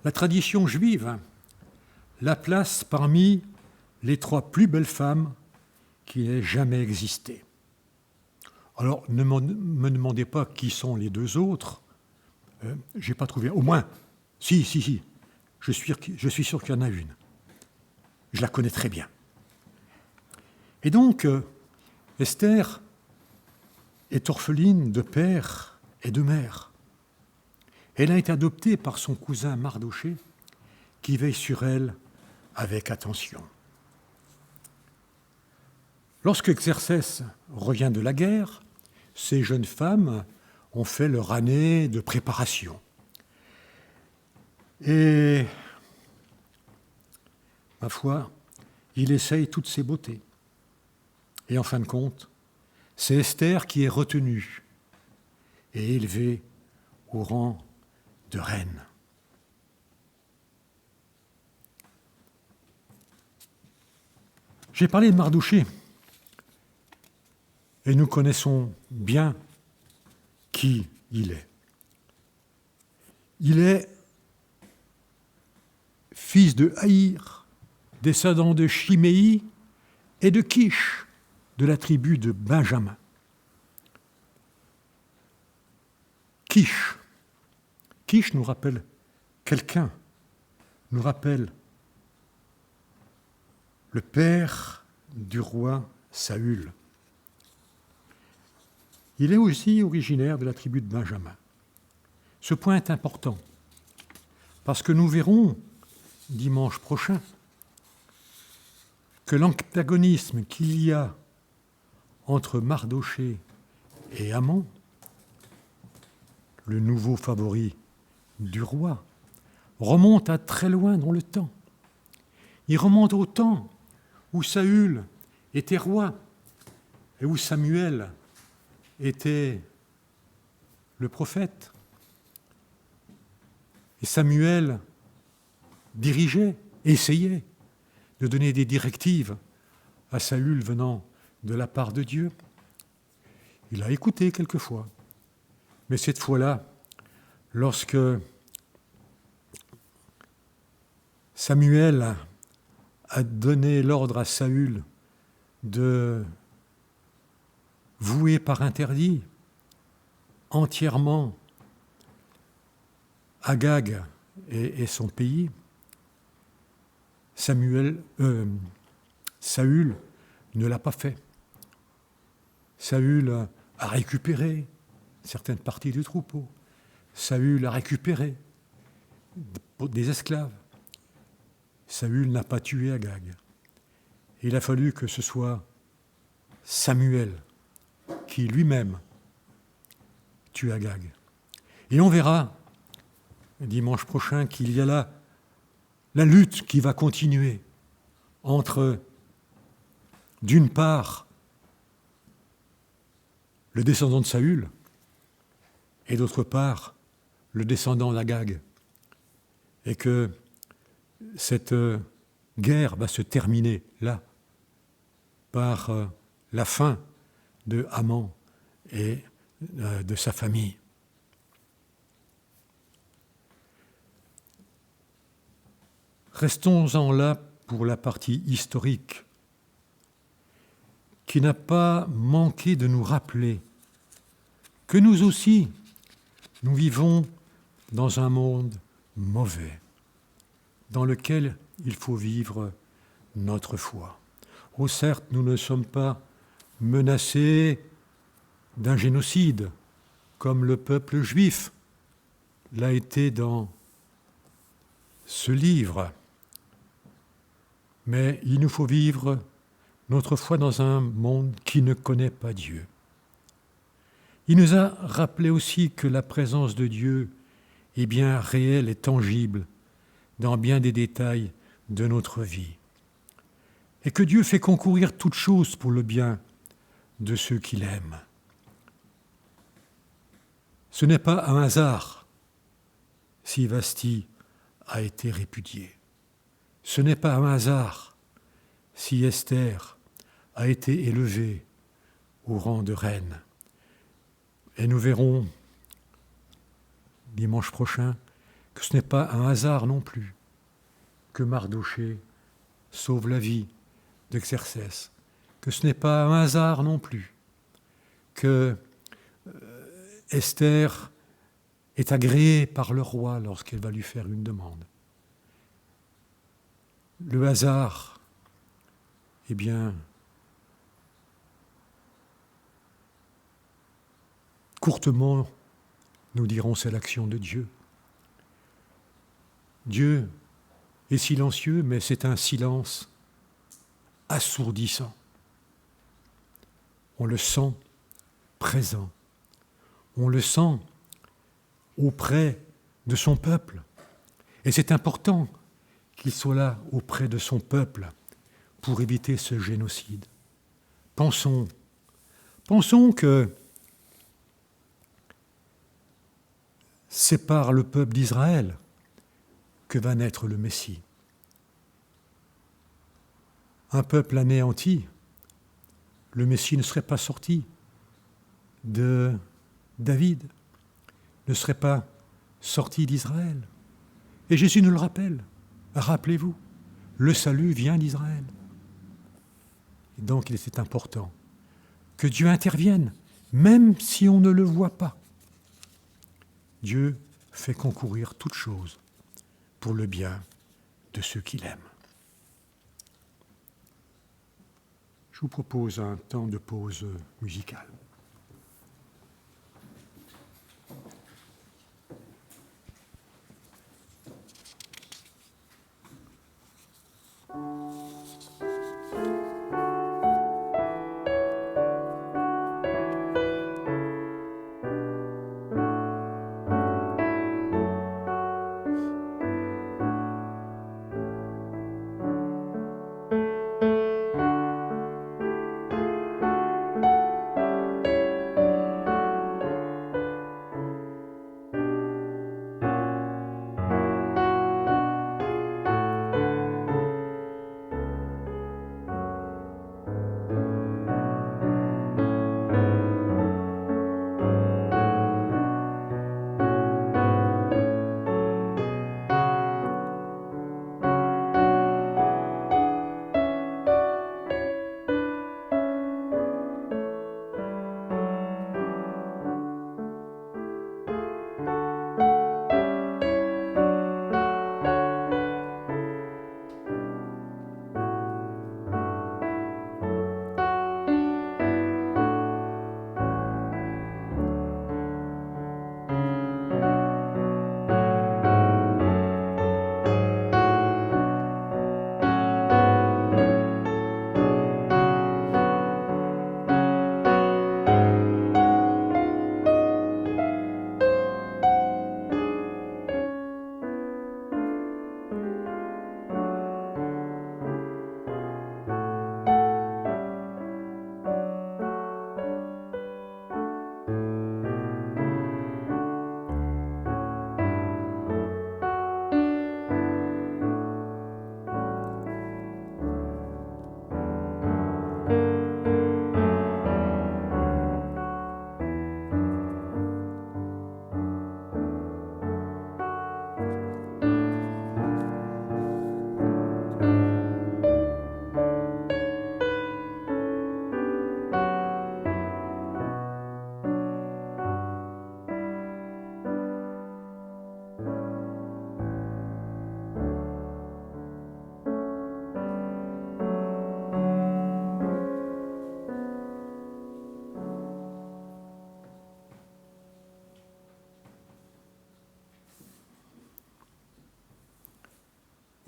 La tradition juive la place parmi les 3 plus belles femmes qui aient jamais existé. Alors, ne me demandez pas qui sont les 2 autres. Je n'ai pas trouvé. Au moins, si. Je suis sûr qu'il y en a une. Je la connais très bien. Et donc, Esther est orpheline de père et de mère. Elle a été adoptée par son cousin Mardoché, qui veille sur elle avec attention. Lorsque Xerxès revient de la guerre, ces jeunes femmes ont fait leur année de préparation. Et, ma foi, il essaye toutes ses beautés. Et en fin de compte, c'est Esther qui est retenue et élevée au rang de reine. J'ai parlé de Mardoché, et nous connaissons bien qui il est. Il est fils de Haïr, descendant de Chiméi et de Kish, de la tribu de Benjamin. Kish nous rappelle quelqu'un, nous rappelle le père du roi Saül. Il est aussi originaire de la tribu de Benjamin. Ce point est important, parce que nous verrons dimanche prochain que l'antagonisme qu'il y a entre Mardochée et Haman, le nouveau favori du roi, remonte à très loin dans le temps. Il remonte au temps où Saül était roi et où Samuel était le prophète. Et Samuel dirigeait, essayait de donner des directives à Saül venant de la part de Dieu. Il a écouté quelquefois, mais cette fois-là, lorsque Samuel a donné l'ordre à Saül de vouer par interdit entièrement Agag et son pays, Saül ne l'a pas fait. Saül a récupéré certaines parties du troupeau. Saül a récupéré des esclaves. Saül n'a pas tué Agag. Il a fallu que ce soit Samuel qui lui-même tue Agag. Et on verra dimanche prochain qu'il y a là la lutte qui va continuer entre, d'une part, le descendant de Saül et d'autre part, le descendant d'Agag. Et que cette guerre va se terminer là, par la fin de Haman et de sa famille. Restons-en là pour la partie historique, qui n'a pas manqué de nous rappeler que nous aussi, nous vivons dans un monde mauvais, dans lequel il faut vivre notre foi. Oh, certes, nous ne sommes pas menacés d'un génocide, comme le peuple juif l'a été dans ce livre. Mais il nous faut vivre notre foi dans un monde qui ne connaît pas Dieu. Il nous a rappelé aussi que la présence de Dieu est bien réelle et tangible dans bien des détails de notre vie. Et que Dieu fait concourir toutes choses pour le bien de ceux qu'il aime. Ce n'est pas un hasard si Vasti a été répudiée. Ce n'est pas un hasard si Esther a été élevée au rang de reine. Et nous verrons dimanche prochain que ce n'est pas un hasard non plus que Mardochée sauve la vie d'Exercès, que ce n'est pas un hasard non plus que Esther est agréée par le roi lorsqu'elle va lui faire une demande. Le hasard, eh bien, courtement, nous dirons c'est l'action de Dieu. Dieu est silencieux, mais c'est un silence assourdissant. On le sent présent. On le sent auprès de son peuple. Et c'est important qu'il soit là auprès de son peuple pour éviter ce génocide. Pensons que c'est par le peuple d'Israël que va naître le Messie. Un peuple anéanti, le Messie ne serait pas sorti de David, ne serait pas sorti d'Israël. Et Jésus nous le rappelle. Rappelez-vous, le salut vient d'Israël. Et donc il était important que Dieu intervienne, même si on ne le voit pas. Dieu fait concourir toutes choses pour le bien de ceux qu'il aime. Je vous propose un temps de pause musicale.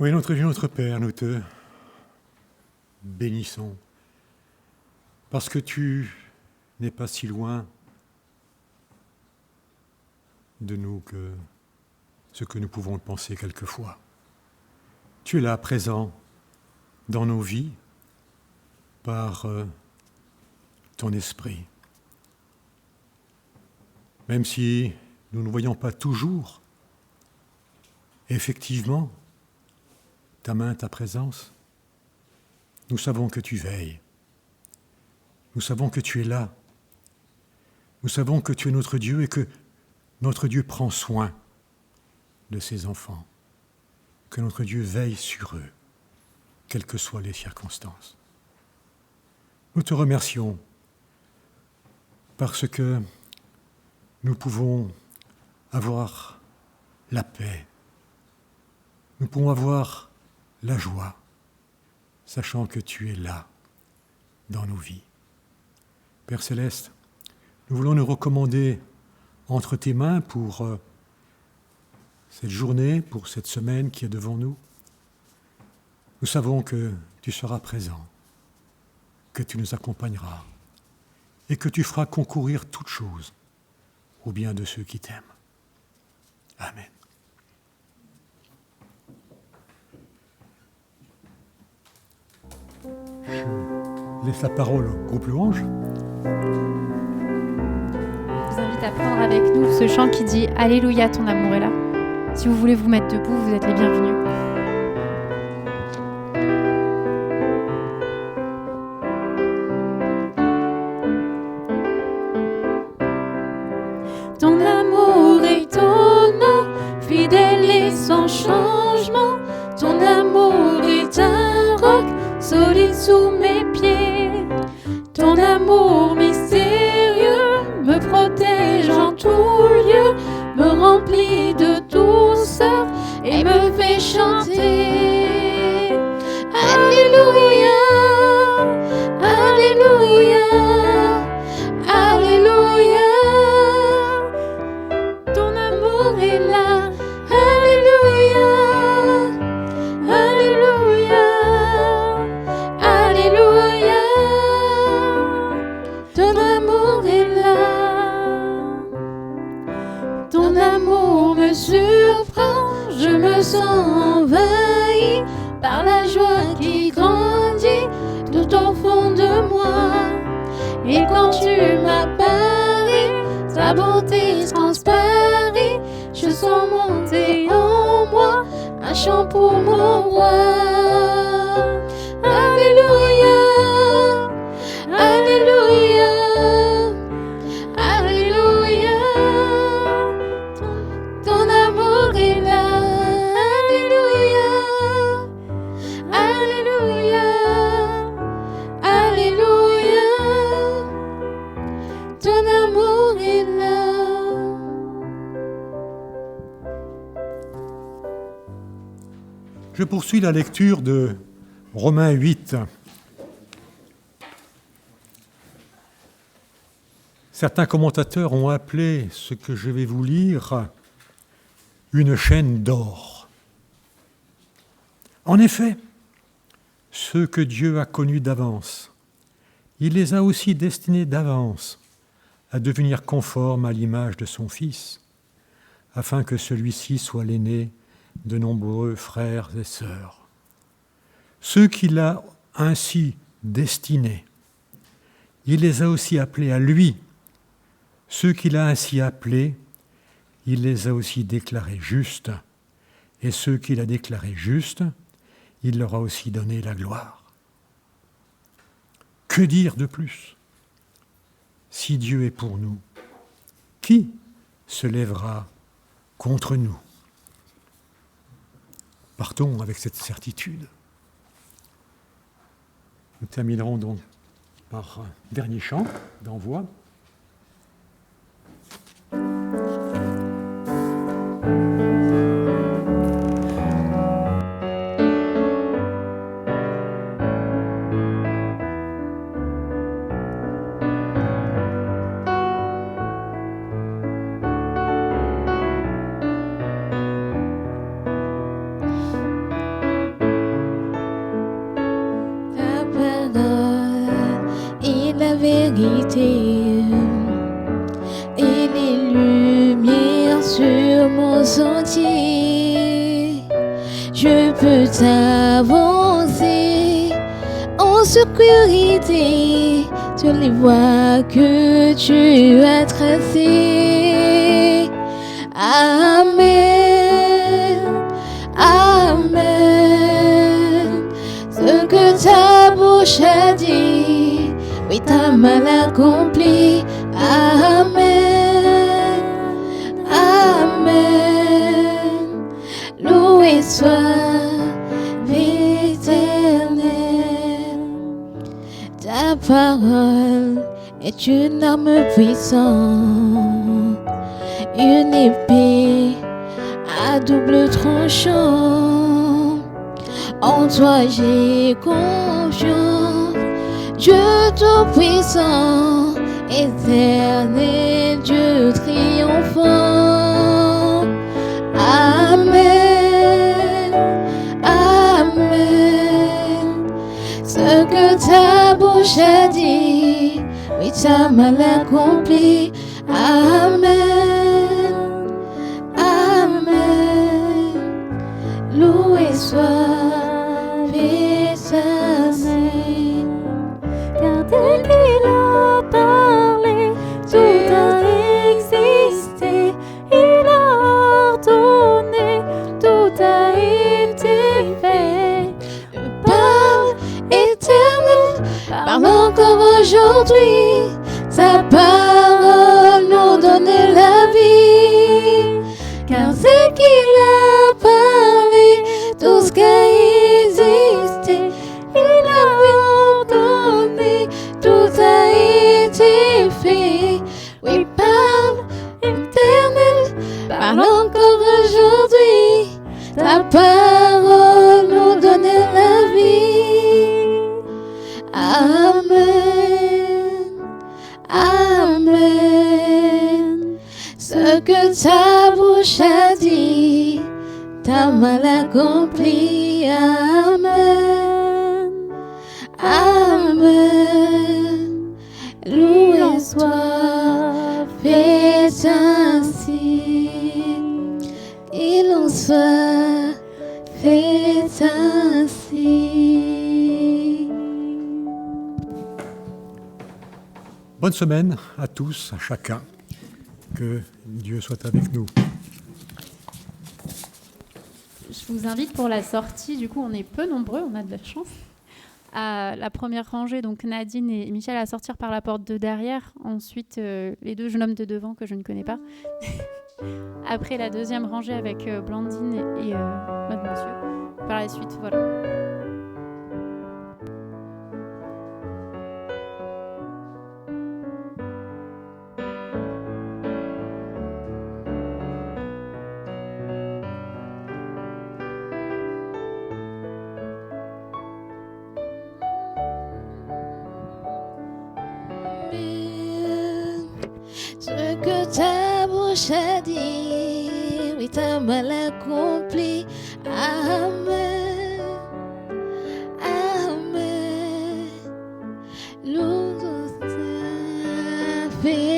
Oui, notre Dieu, notre Père, nous te bénissons parce que tu n'es pas si loin de nous que ce que nous pouvons le penser quelquefois. Tu es là, présent dans nos vies par ton esprit. Même si nous ne voyons pas toujours, effectivement, ta main, ta présence, nous savons que tu veilles. Nous savons que tu es là. Nous savons que tu es notre Dieu et que notre Dieu prend soin de ses enfants, que notre Dieu veille sur eux, quelles que soient les circonstances. Nous te remercions parce que nous pouvons avoir la paix, nous pouvons avoir la joie, sachant que tu es là dans nos vies. Père Céleste, nous voulons nous recommander entre tes mains pour cette journée, pour cette semaine qui est devant nous. Nous savons que tu seras présent, que tu nous accompagneras et que tu feras concourir toutes choses au bien de ceux qui t'aiment. Amen. Je laisse la parole au groupe Louange. Je vous invite à prendre avec nous ce chant qui dit « Alléluia, ton amour est là ». Si vous voulez vous mettre debout, vous êtes les bienvenus. Ton amour est étonnant, fidèle et sans changement. Ton amour est un roc solide sous mes pieds. Ton amour mystérieux me protège en tout lieu, me remplit de douceur et me fait chanter. Alléluia, Alléluia, Alléluia. Ton amour est là. Alléluia, Alléluia, Alléluia. Ton amour est là. Ton amour me surprend, je me sens envahi par la joie qui grandit tout au fond de moi. Et quand tu m'apparais, ta bonté transparaît, je sens monter en moi un chant pour mon roi. Alléluia, Alléluia, Alléluia. Ton amour est là. Alléluia, Alléluia, Alléluia. Ton amour est là. Je poursuis la lecture de Romains 8. Certains commentateurs ont appelé ce que je vais vous lire une chaîne d'or. En effet, ceux que Dieu a connus d'avance, il les a aussi destinés d'avance à devenir conformes à l'image de son Fils, afin que celui-ci soit l'aîné de nombreux frères et sœurs. Ceux qu'il a ainsi destinés, il les a aussi appelés à lui. Ceux qu'il a ainsi appelés, il les a aussi déclarés justes. Et ceux qu'il a déclarés justes, il leur a aussi donné la gloire. Que dire de plus? Si Dieu est pour nous, qui se lèvera contre nous? Partons avec cette certitude. Nous terminerons donc par un dernier chant d'envoi. vérité et les lumières sur mon sentier. Je peux t'avancer en sécurité sur les voies que tu as tracées. Amen, Amen. Ce que ta bouche a dit, oui, ta main l'accomplit. Amen, Amen. Loué soit l'Éternel. Ta parole est une arme puissante, une épée à double tranchant. En toi j'ai confiance, Dieu tout-puissant, éternel Dieu triomphant. Amen, Amen. Ce que ta bouche a dit, oui, ta main l'accomplit. Amen, Amen. Loué soit l'Éternel. Car dès qu'il a parlé, tout a existé. Il a ordonné, tout a été fait. Parle, Éternel, parle encore aujourd'hui. Ta parole nous donne la vie. Car c'est qu'il a parlé, tout ce qui a existé. Il a ordonné, tout a été fait. Oui, parle, Éternel, parle encore aujourd'hui. Ta parole nous donne la vie. Amen, Amen. Ce que ta bouche a dit, ta main l'accomplit. Amen, Amen. Loué soit fait ainsi. Il en soit fait ainsi. Bonne semaine à tous, à chacun. Que Dieu soit avec nous. Je vous invite pour la sortie, du coup on est peu nombreux, on a de la chance, à la première rangée, donc Nadine et Michel à sortir par la porte de derrière, ensuite les deux jeunes hommes de devant que je ne connais pas, après la deuxième rangée avec Blandine et Mode Monsieur, par la suite, voilà. Ce que ta bouche a dit, oui, ta main l'accomplit. Amen, Amen. L'eau fait